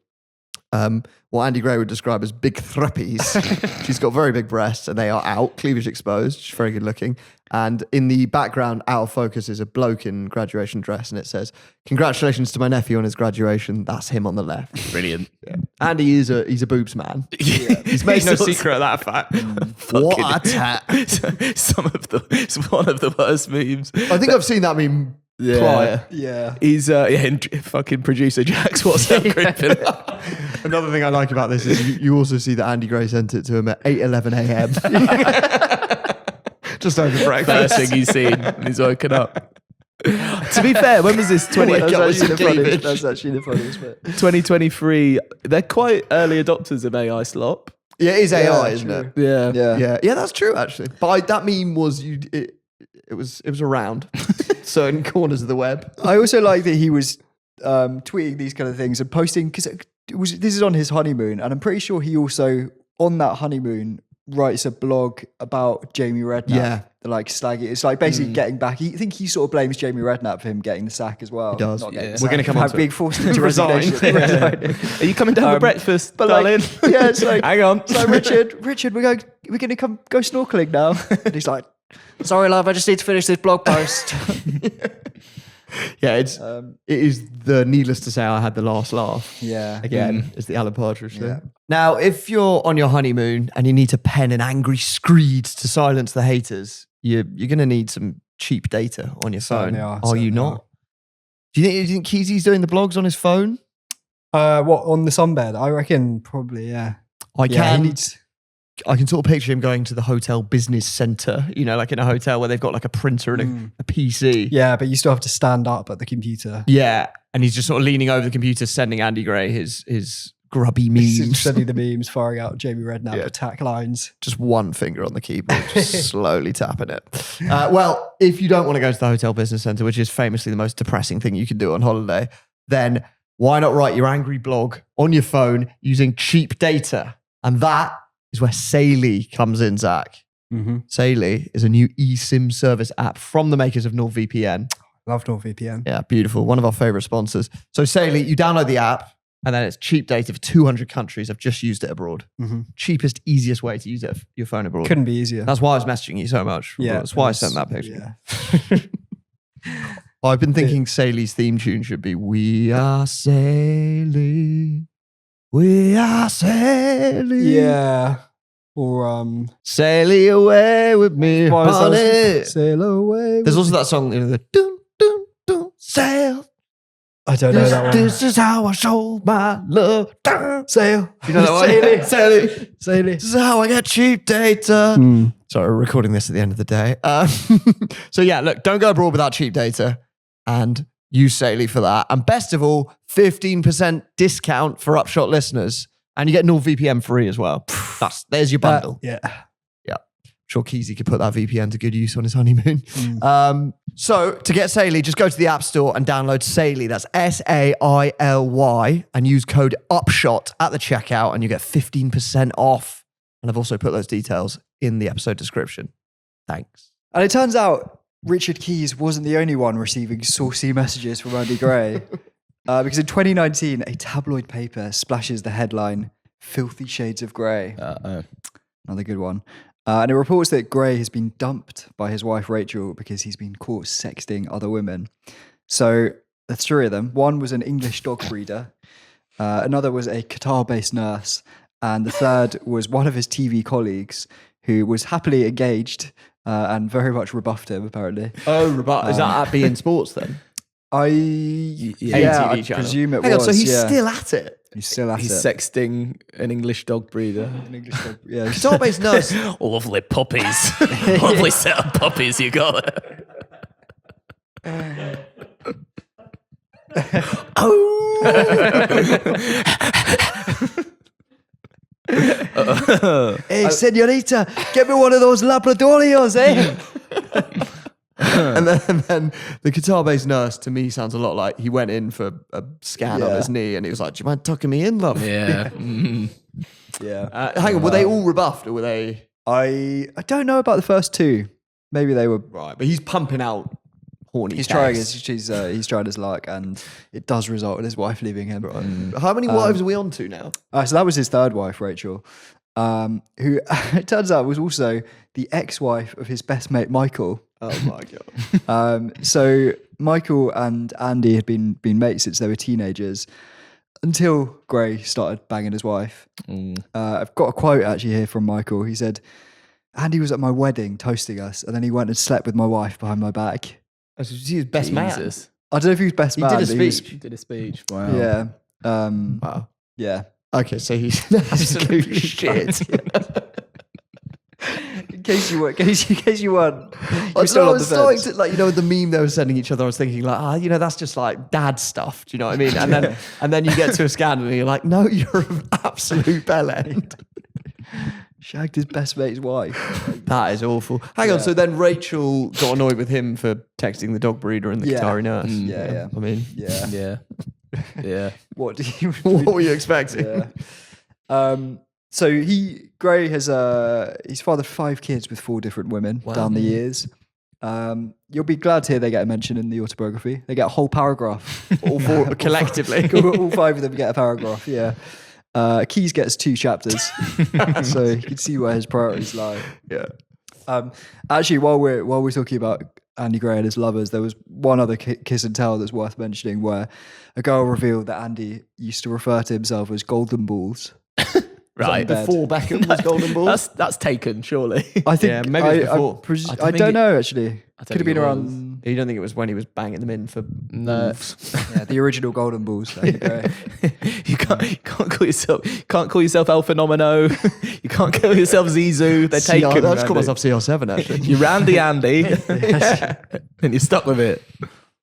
what Andy Gray would describe as big thruppies. She's got very big breasts and they are out, cleavage exposed. She's very good looking. And in the background, out of focus, is a bloke in graduation dress, and it says, "Congratulations to my nephew on his graduation." That's him on the left. Brilliant. Yeah. Andy he's a boobs man. Yeah. He's made no secret of that fact. What a tat. It's one of the worst memes. I think I've seen that meme prior. Yeah. He's in fucking producer Jack's WhatsApp group. Another thing I like about this is you also see that Andy Gray sent it to him at 8:11 a.m. Just over breakfast. First thing he's seen when he's woken up. To be fair, when was this? That's actually the funniest bit. 2023. They're quite early adopters of AI slop. Yeah, it is AI, Yeah, isn't true. it? Yeah. Yeah, that's true actually. But that meme was it was around certain corners of the web. I also like that he was tweeting these kind of things and posting, because this is on his honeymoon, and I'm pretty sure he also on that honeymoon writes a blog about Jamie Redknapp. Yeah. The like slagging. It's like basically getting back. I think he sort of blames Jamie Redknapp for him getting the sack as well. He does. Not Yeah. getting the We're sack, gonna come on to being it. forced into Resign. resignation. Are you coming down for breakfast, but darling? yeah, it's like, hang on. It's like, Richard, we're going to go snorkeling now. And he's like, sorry, love, I just need to finish this blog post. Yeah, it is the needless to say I had the last laugh. Yeah. Again, it's the Alan Partridge thing. Now, if you're on your honeymoon and you need to pen an angry screed to silence the haters, you're going to need some cheap data on your phone. Are you not? Do you think Keezy's doing the blogs on his phone? What, on the sunbed? I reckon probably, yeah. I can sort of picture him going to the hotel business center, like in a hotel where they've got like a printer and a PC. Yeah, but you still have to stand up at the computer. Yeah, and he's just sort of leaning over the computer, sending Andy Gray his grubby memes. Sending the memes, firing out Jamie Redknapp attack lines. Just one finger on the keyboard, just slowly tapping it. Well, if you don't want to go to the hotel business center, which is famously the most depressing thing you can do on holiday, then why not write your angry blog on your phone using cheap data? And that is where Saily comes in, Zach. Mm-hmm. Saily is a new eSIM service app from the makers of NordVPN. Love NordVPN. Yeah, beautiful. One of our favorite sponsors. So Saily, you download the app and then it's cheap data for 200 countries. I've just used it abroard. Mm-hmm. Cheapest, easiest way to use it for your phone abroad. Couldn't be easier. That's why I was messaging you so much. Yeah, That's why I sent that picture. Yeah. I've been thinking Saily's theme tune should be "We Are Saily, We Are Saily." Yeah. Or Saily away with me, honey. Sail away. There's also that song, the dun dun dun sail. I don't know that one. This is how I show my love. Sail. You know that one? Saily. This is how I get cheap data. Sorry, we're recording this at the end of the day. So yeah, look, don't go abroad without cheap data, and use Saily for that. And best of all, 15% discount for Upshot listeners. And you get NordVPN free as well. There's your bundle. Yeah. I'm sure Keezy could put that VPN to good use on his honeymoon. So to get Saily, just go to the App Store and download Saily. That's SAILY and use code UPSHOT at the checkout and you get 15% off. And I've also put those details in the episode description. Thanks. And it turns out Richard Keys wasn't the only one receiving saucy messages from Andy Gray. Because in 2019, a tabloid paper splashes the headline, "Filthy Shades of Grey." Another good one. And it reports that Gray has been dumped by his wife Rachel because he's been caught sexting other women. So the three of them, one was an English dog breeder, Another was a Qatar-based nurse. And the third was one of his TV colleagues who was happily engaged and very much rebuffed him, apparently. Oh, is that at beIN Sports then? I presume it Hang on, was. so he's still at it? He's still at it. He's sexting an English dog breeder. Yeah. Qatar-based nurse. Lovely puppies. Lovely set of puppies you got. Hey, senorita, get me one of those Labradorios, eh? and then the Qatar-based nurse, to me, sounds a lot like he went in for a scan on his knee and he was like, do you mind tucking me in, love? Yeah. Yeah. Hang on, were they all rebuffed or were they... I don't know about the first two. Maybe they were... Right, but he's pumping out horny He's texts. trying he's tried his luck, and it does result in his wife leaving him. Right. How many wives are we on to now? So that was his third wife, Rachel, who it turns out was also the ex-wife of his best mate, Michael. Oh my God. So Michael and Andy had been mates since they were teenagers until Gray started banging his wife. I've got a quote actually here from Michael. He said, Andy was at my wedding toasting us, and then he went and slept with my wife behind my back. Oh, so he was best man. I don't know if he was best man. He did a speech. He did a speech. Wow. Yeah. Wow. Yeah. Okay, so he's absolute shit. In case you weren't, you're still I on was the starting fence. to, the meme they were sending each other. I was thinking that's just like dad stuff. Do you know what I mean? And then you get to a scandal and you're like, no, you're an absolute bellend. Shagged his best mate's wife. That is awful. Hang on, so then Rachel got annoyed with him for texting the dog breeder and the Qatari nurse. Yeah. I mean, Yeah. Yeah. What what were you expecting? Yeah. So Gray has he's fathered 5 kids with 4 different women down the years. You'll be glad to hear they get a mention in the autobiography. They get a whole paragraph. All 4 collectively. All 5 of them get a paragraph. Yeah. Keys gets 2 chapters, so you can see where his priorities lie. Yeah. Actually, while we're talking about Andy Gray and his lovers, there was one other kiss and tell that's worth mentioning, where a girl revealed that Andy used to refer to himself as Golden Balls. Right. Before Beckham was Golden Balls? That's taken, surely. I think maybe before. I don't know, actually. Could have been around. You don't think it was when he was banging them in for wolves? Yeah, the original Golden Balls. You can't call yourself El Phenomeno. You can't call yourself Zizou. They're taken. I just call myself CR7 actually. You're Randy Andy, and you're stuck with it.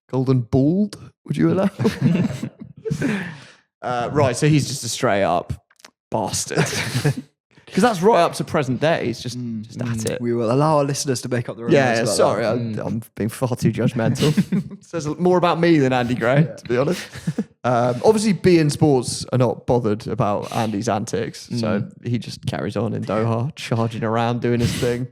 Golden Bald? Would you allow? Right, so he's just a straight up bastard. Because that's right up to present day. He's just at it. We will allow our listeners to make up their own. Yeah, sorry, I'm being far too judgmental. Says more about me than Andy Gray, to be honest. Obviously, beIN Sports are not bothered about Andy's antics, so he just carries on in Doha, charging around, doing his thing.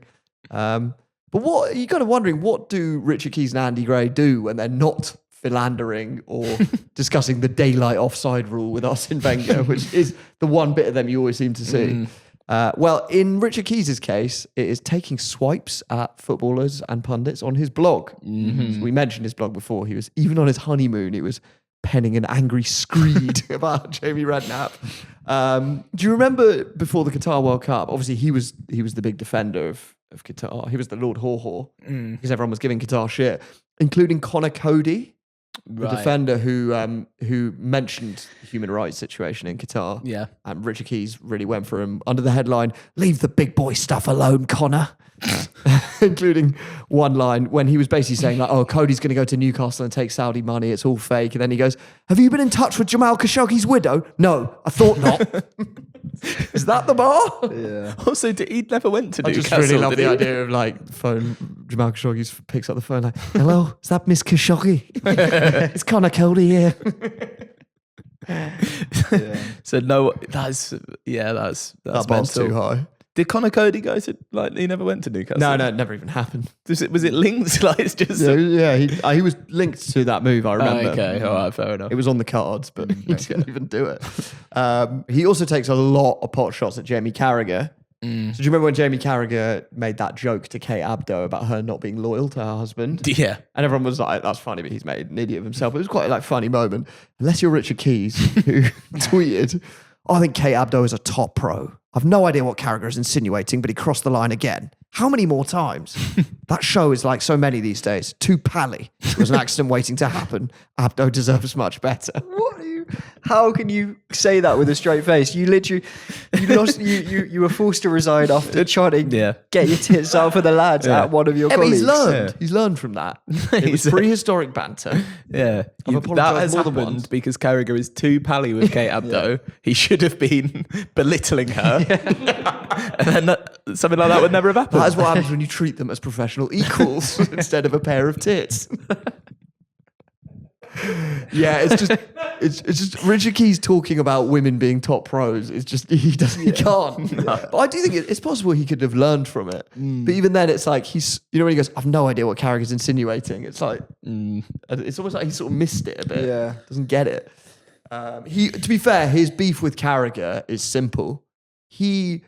But what you're kind of wondering, what do Richard Keys and Andy Gray do when they're not philandering or discussing the daylight offside rule with Arsene Wenger, which is the one bit of them you always seem to see? Well, in Richard Keys' case, it is taking swipes at footballers and pundits on his blog. So we mentioned his blog before. He was, even on his honeymoon, he was penning an angry screed about Jamie Redknapp. Do you remember before the Qatar World Cup? Obviously, he was the big defender of Qatar. He was the Lord Haw-Haw because everyone was giving Qatar shit, including Connor Cody, the defender who mentioned the human rights situation in Qatar. Yeah. And Richard Keys really went for him under the headline, "Leave the big boy stuff alone, Connor." Including one line when he was basically saying like, "Oh, Cody's going to go to Newcastle and take Saudi money. It's all fake." And then he goes, "Have you been in touch with Jamal Khashoggi's widow?" "No, I thought not." Is that the bar? Yeah. Also, he never went to I Newcastle. just really love the idea of like Jamal Khashoggi picks up the phone like, "Hello, is that Miss Khashoggi? It's Connor Cody here." So no, that's That bar's mental. too high. Did Connor Cody go to he never went to Newcastle? No, it never even happened. Was it linked? Like it's just He was linked to that move. I remember. okay, all right, fair enough. It was on the cards, but he didn't even do it. He also takes a lot of pot shots at Jamie Carragher, So do you remember when Jamie Carragher made that joke to Kate Abdo about her not being loyal to her husband? Yeah. And everyone was like, that's funny, but he's made an idiot of himself. It was quite a funny moment. Unless you're Richard Keys, who tweeted, I think Kate Abdo is a top pro. I've no idea what Carragher is insinuating, but he crossed the line again. How many more times? That show is like so many these days. Too pally. It was an accident waiting to happen. Abdo deserves much better. How can you say that with a straight face? You literally, you were forced to resign after trying to get your tits out for the lads at one of your colleagues. He's learned from that. It was prehistoric banter. Yeah. That has happened because Carragher is too pally with Kate Abdo. He should have been belittling her. And then something like that would never have happened. That is what happens when you treat them as professional equals instead of a pair of tits. Yeah, it's just Richard Keys talking about women being top pros. It's just he can't. No. But I do think it's possible he could have learned from it. But even then, it's like when he goes, I've no idea what Carragher's insinuating. It's like it's almost like he sort of missed it a bit. Yeah, doesn't get it. To be fair, his beef with Carragher is simple. He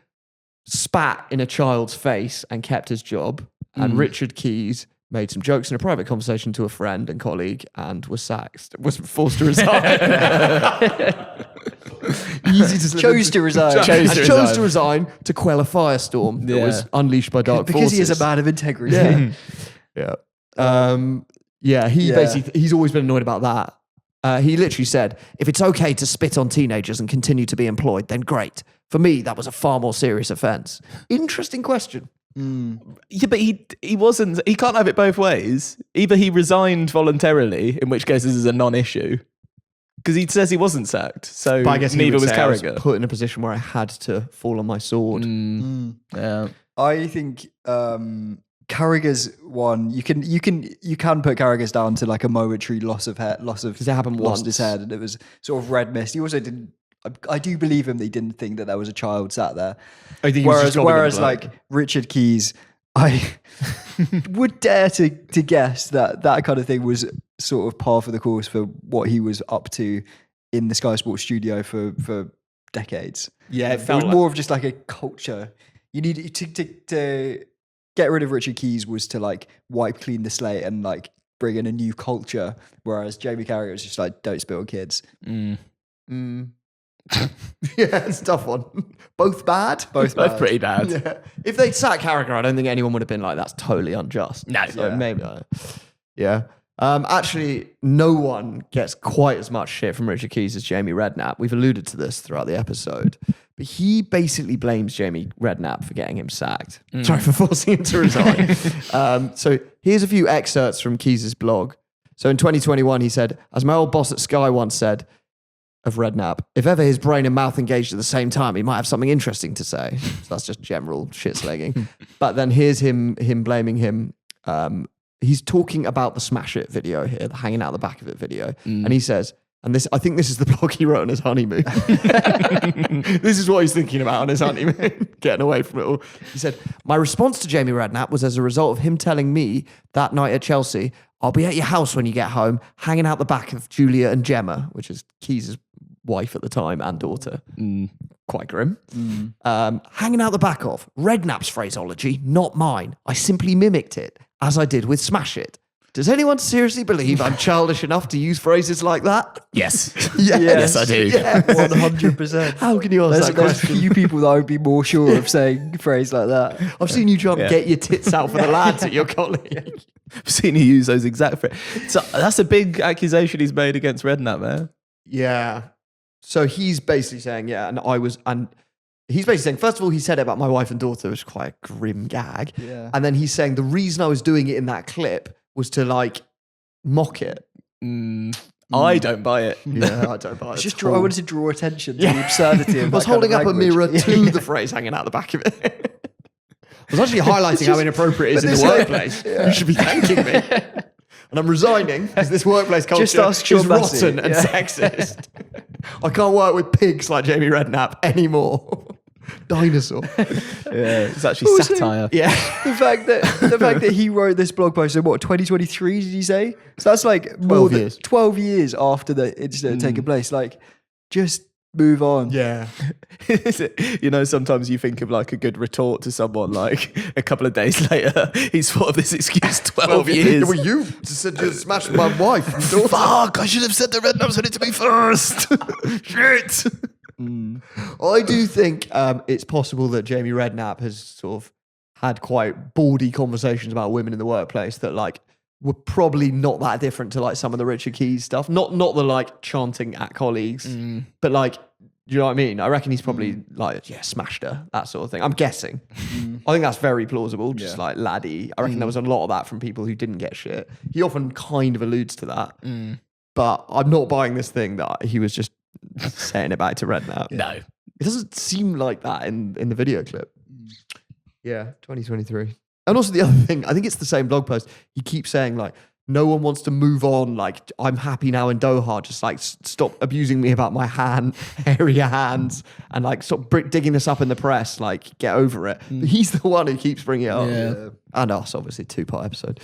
spat in a child's face and kept his job, and Richard Keys made some jokes in a private conversation to a friend and colleague and was sacked. Was forced to resign. Chose to resign. Chose to resign to quell a firestorm that was unleashed by dark forces. Because he is a man of integrity. He's always been annoyed about that. He literally said, if it's okay to spit on teenagers and continue to be employed, then great. For me, that was a far more serious offence. Interesting question. Yeah, but he wasn't. He can't have it both ways. Either he resigned voluntarily, in which case this is a non-issue, because he says he wasn't sacked. So but I guess neither was Carragher. I was put in a position where I had to fall on my sword. Yeah, I think Carragher's one. You can put Carragher's down to like a momentary loss of head, because it happened lost once. his head, and it was sort of red mist. He also didn't. I do believe him that he didn't think that there was a child sat there. I think whereas like Richard Keys, I would dare to guess that kind of thing was sort of par for the course for what he was up to in the Sky Sports studio for decades. Yeah, it was more of just like a culture. You need to get rid of Richard Keys was to like wipe clean the slate and like bring in a new culture. Whereas Jamie Carragher was just like, don't spit on kids. Yeah, it's a tough one. Both bad? Both pretty bad. Yeah. If they'd sat Carragher, I don't think anyone would have been like, that's totally unjust. No. So maybe. Yeah. Actually, no one gets quite as much shit from Richard Keys as Jamie Redknapp. We've alluded to this throughout the episode. But he basically blames Jamie Redknapp for getting him sacked. Sorry, for forcing him to resign. So here's a few excerpts from Keys' blog. So in 2021, he said, as my old boss at Sky once said, of Redknapp, if ever his brain and mouth engaged at the same time, he might have something interesting to say. So that's just general shit slagging. But then here's him blaming him. He's talking about the Smash It video here, the hanging out the back of it video. And he says, and I think this is the blog he wrote on his honeymoon. This is what he's thinking about on his honeymoon, getting away from it all. He said, my response to Jamie Redknapp was as a result of him telling me that night at Chelsea, I'll be at your house when you get home, hanging out the back of Julia and Gemma, which is Keys' wife at the time and daughter. Quite grim. Hanging out the back of Redknapp's phraseology, not mine. I simply mimicked it, as I did with Smash It. Does anyone seriously believe I'm childish enough to use phrases like that? Yes. Yes, I do. Yeah, 100%. How can you ask that There's question? few people that I would be more sure of saying a phrase like that. I've seen you try and get your tits out for the lads at your colleague. I've seen you use those exact phrases. So that's a big accusation he's made against Redknapp, man. Yeah. So he's basically saying, and he's basically saying, first of all, he said it about my wife and daughter, which is quite a grim gag. Yeah. And then he's saying the reason I was doing it in that clip was to like mock it. I don't buy it. Yeah, I don't buy it. Just I wanted to draw attention to the absurdity of I was that kind holding of up a language. mirror to the phrase hanging out the back of it. I was actually highlighting how inappropriate it is in the workplace. You should be thanking me. And I'm resigning because this workplace culture Just ask is Sean Massey. rotten and sexist. I can't work with pigs like Jamie Redknapp anymore. Dinosaur. Yeah, it's actually Also, satire. Yeah. The fact that he wrote this blog post in 2023 did he say? So that's like more 12 than years. 12 years after the incident had taken place. Like, just move on. Yeah. You know, sometimes you think of like a good retort to someone, like a couple of days later, he's thought of this excuse 12 years. Well, you said you smashed my wife. Fuck, I should have said the Redknapp said it to me first. Shit. I do think it's possible that Jamie Redknapp has sort of had quite bawdy conversations about women in the workplace that like were probably not that different to like some of the Richard Keys stuff. Not the like chanting at colleagues, but like, do you know what I mean? I reckon he's probably like, yeah, smashed her, that sort of thing. I'm guessing. I think that's very plausible, just like laddie. I reckon there was a lot of that from people who didn't get shit. He often kind of alludes to that. But I'm not buying this thing that he was just saying it back to Redknapp. No. It doesn't seem like that in the video clip. Yeah, 2023. And also the other thing, I think it's the same blog post. He keeps saying like, no one wants to move on. Like, I'm happy now in Doha. Just like, stop abusing me about my hairy hands, and like, stop digging this up in the press. Like, get over it. But he's the one who keeps bringing it up. Yeah. And us, obviously, 2-part episode.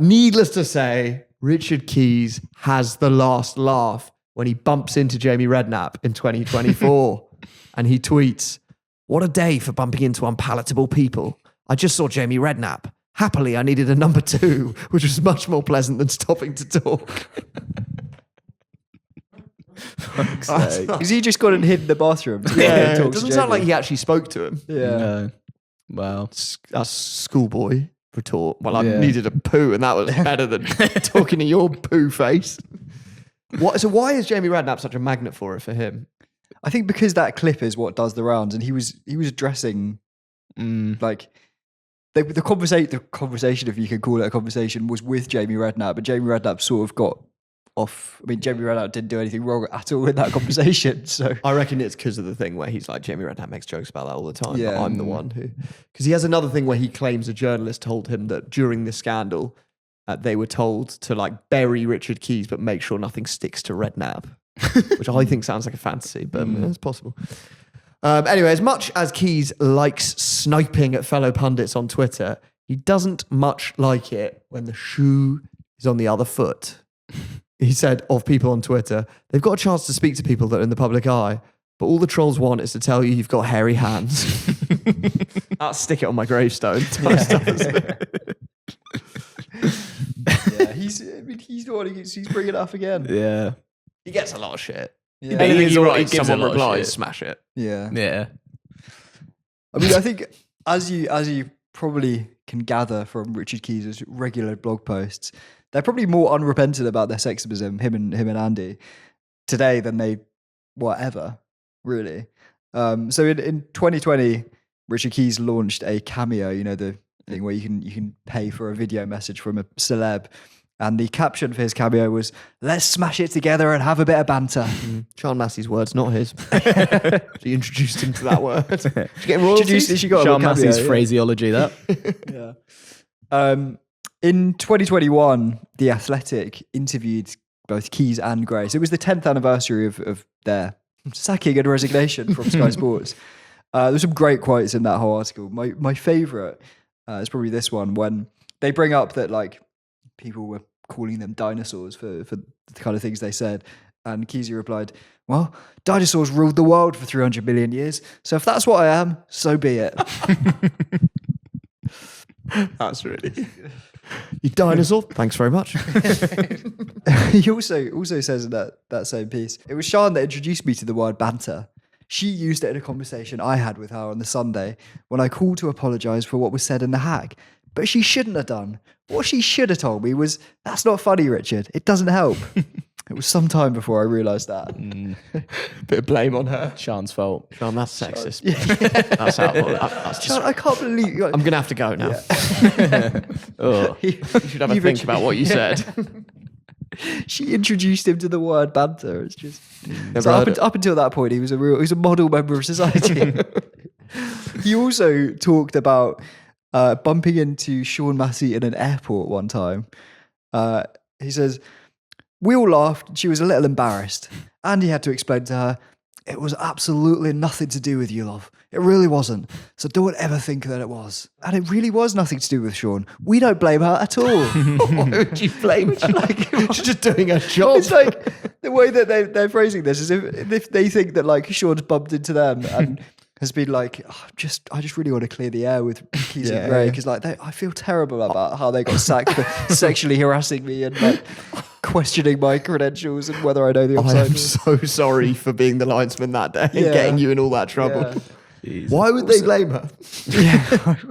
Needless to say, Richard Keys has the last laugh when he bumps into Jamie Redknapp in 2024. And he tweets, "What a day for bumping into unpalatable people. I just saw Jamie Redknapp. Happily, I needed a number 2, which was much more pleasant than stopping to talk." Has he just gone and hid in the bathroom? Yeah, it doesn't sound like he actually spoke to him. Yeah. No. Wow. That's schoolboy retort. Well, I needed a poo, and that was better than talking to your poo face. So why is Jamie Redknapp such a magnet for him? I think because that clip is what does the rounds, and he was addressing like the conversation, if you can call it a conversation, was with Jamie Redknapp, but Jamie Redknapp sort of got off. I mean, Jamie Redknapp didn't do anything wrong at all in that conversation. So I reckon it's because of the thing where he's like, Jamie Redknapp makes jokes about that all the time, Yeah. but I'm the one who... Because he has another thing where he claims a journalist told him that during the scandal, they were told to like bury Richard Keys, but make sure nothing sticks to Redknapp, which I think sounds like a fantasy, but it's possible. Anyway, as much as Keys likes sniping at fellow pundits on Twitter, he doesn't much like it when the shoe is on the other foot. He said of people on Twitter, they've got a chance to speak to people that are in the public eye, but all the trolls want is to tell you you've got hairy hands. I'll stick it on my gravestone. he's the one he's bringing it up again. Yeah. He gets a lot of shit. Yeah. Anything he He gives someone a lot of replies, shit. smash it. Yeah. Yeah. I mean, I think as you probably can gather from Richard Keys' regular blog posts, they're probably more unrepentant about their sexism, him and Andy, today than they were ever, really. So in 2020, Richard Keys launched a Cameo, you know, the thing where you can pay for a video message from a celeb. And the caption for his Cameo was, "Let's smash it together and have a bit of banter." Sian Massey's words, not his. She introduced him to that word. Did you get royalties? She got Sian a Massey's Cameo, phraseology, that. Yeah. In 2021, The Athletic interviewed both Keys and Gray. So it was the 10th anniversary of their sacking and resignation from Sky Sports. There's some great quotes in that whole article. My favourite is probably this one, when they bring up that like people were calling them dinosaurs for the kind of things they said. And Keysy replied, "Well, dinosaurs ruled the world for 300 million years. So if that's what I am, so be it." That's really... You dinosaur? Thanks very much. He also says in that same piece, "It was Sian that introduced me to the word banter. She used it in a conversation I had with her on the Sunday when I called to apologise for what was said in the hack. But she shouldn't have done. What she should have told me was, 'That's not funny, Richard. It doesn't help.' It was some time before I realised that." Bit of blame on her. Sian's fault. Sian, that's sexist. That's out. That's Sian, I can't believe... I'm going to have to go now. Oh. You should have a think about what you said. She introduced him to the word banter. It's just... Never So heard it. up until that point, he was a model member of society. He also talked about bumping into Sian Massey in an airport one time. He says, "We all laughed. She was a little embarrassed. Andy had to explain to her, it was absolutely nothing to do with you, love. It really wasn't. So don't ever think that it was. And it really was nothing to do with Sean. We don't blame her at all. Why would you blame her? She's just doing her job. It's like the way that they're phrasing this is if they think that like Sean's bumped into them and has been like, I just really want to clear the air with Keys and Gray because like I feel terrible about how they got sacked for sexually harassing me and like questioning my credentials and whether I know the offside. I'm so sorry for being the linesman that day and getting you in all that trouble. Yeah. Why would they blame her?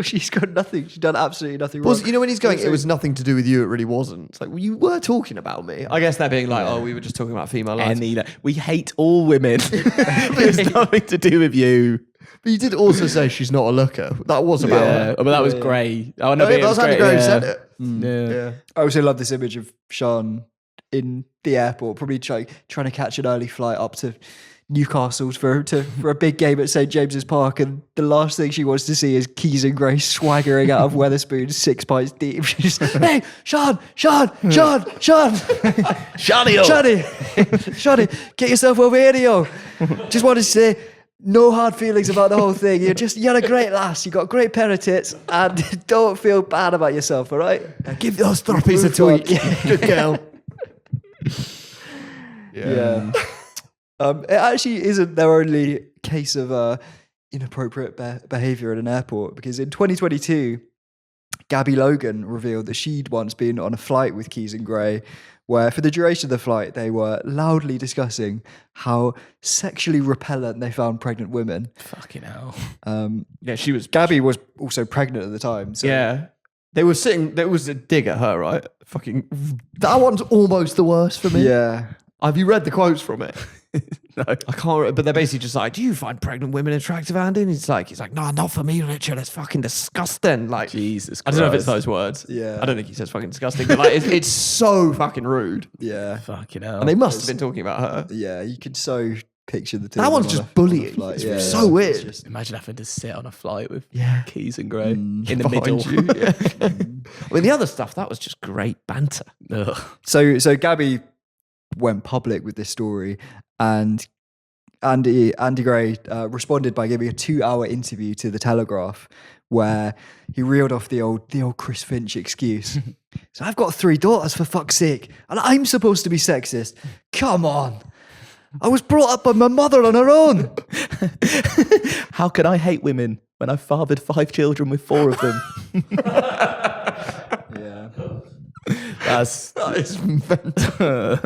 She's got nothing. She's done absolutely nothing wrong. Well, you know when he's going, it was nothing to do with you, it really wasn't. It's like, well, you were talking about me. I guess they're being like, oh, we were just talking about female lives. We hate all women. It's nothing to do with you. But you did also say she's not a looker. That was about her. But that was Gray. Oh, no, that was Andy Gray who said it. Yeah. I also love this image of Sean in the airport, probably trying to catch an early flight up to Newcastle for a big game at St James's Park, and the last thing she wants to see is Keys and Gray swaggering out of Wetherspoon 6 pints deep. She's hey, Sean, Shawnee, get yourself over here, yo. Just wanted to say, no hard feelings about the whole thing. You're a great lass. You got a great pair of tits, and don't feel bad about yourself. All right, give those throppies a tweak. Good girl. Yeah. It actually isn't their only case of inappropriate behaviour at an airport, because in 2022, Gabby Logan revealed that she'd once been on a flight with Keys and Gray, where for the duration of the flight, they were loudly discussing how sexually repellent they found pregnant women. Fucking hell. Gabby was also pregnant at the time. So. Yeah. They were sitting, there was a dig at her, right? That one's almost the worst for me. Yeah. Have you read the quotes from it? No. I can't, but they're basically just like, do you find pregnant women attractive, Andy? And he's like, no, not for me, Richard. It's fucking disgusting. Like, Jesus Christ. I don't know if it's those words. Yeah. I don't think he says fucking disgusting, but like, it's so fucking rude. Yeah. Fucking hell. And they must have been talking about her. Yeah, you can so picture the two. That one's just bullying. It's so weird. Imagine having to sit on a flight with Keys and Gray in the Behind middle. you, yeah. I mean, the other stuff, that was just great banter. Ugh. So Gabby went public with this story, and Andy Gray responded by giving a 2-hour interview to The Telegraph, where he reeled off the old Chris Finch excuse. So I've got 3 daughters, for fuck's sake, and I'm supposed to be sexist. Come on. I was brought up by my mother on her own. How can I hate women when I fathered 5 children with 4 of them? Yeah. That is mental.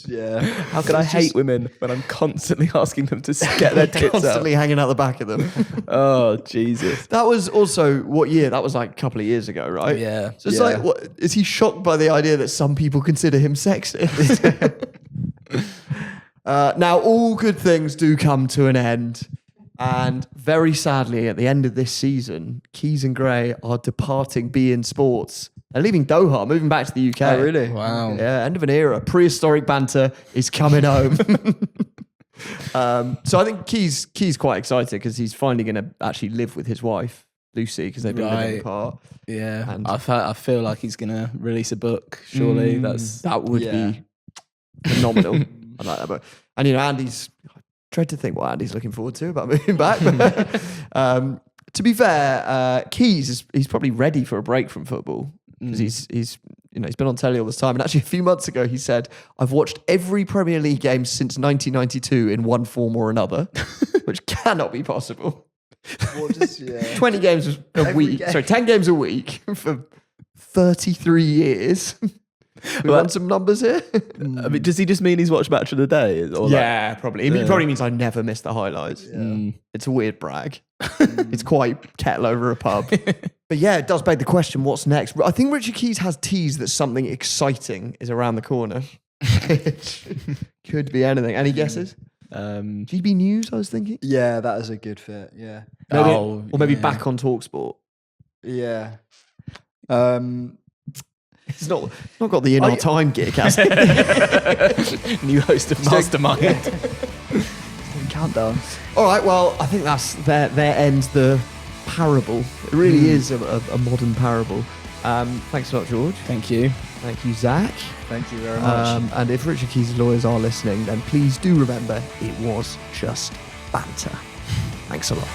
Yeah. How can I hate women when I'm constantly asking them to get their tits Constantly out? hanging out the back of them. Oh, Jesus. That was also, what year? That was like a couple of years ago, right? Yeah. So it's like, what, is he shocked by the idea that some people consider him sexist? Now, all good things do come to an end. And very sadly, at the end of this season, Keys and Gray are departing beIN Sports. They're leaving Doha, moving back to the UK. Oh, really? Wow. Yeah, end of an era. Prehistoric banter is coming home. So I think Keys quite excited because he's finally going to actually live with his wife, Lucy, because they've been living apart. Yeah. And I feel like he's going to release a book, surely. That would be phenomenal. I like that book. And, Andy's... I dread to think what Andy's looking forward to about moving back. To be fair, Keys, he's probably ready for a break from football. Because he's been on telly all this time. And actually a few months ago he said, I've watched every Premier League game since 1992 in one form or another, which cannot be possible. 20 games a week. Game. Sorry, 10 games a week for 33 years. We run some numbers here. I mean, does he just mean he's watched Match of the Day? Or probably. It probably means I never miss the highlights. Yeah. It's a weird brag. It's quite kettle over a pub. But yeah, it does beg the question, what's next? I think Richard Keys has teased that something exciting is around the corner. Could be anything. Any guesses? GB News, I was thinking. Yeah, that is a good fit. Yeah. Maybe back on Talksport. Yeah. It's not got the In Our Time gig, has it? New host of Mastermind. Countdown. All right, well, I think there ends the parable. It really is a modern parable. Thanks a lot, George. Thank you. Thank you, Zach. Thank you very much. And if Richard Keys' lawyers are listening, then please do remember it was just banter. Thanks a lot.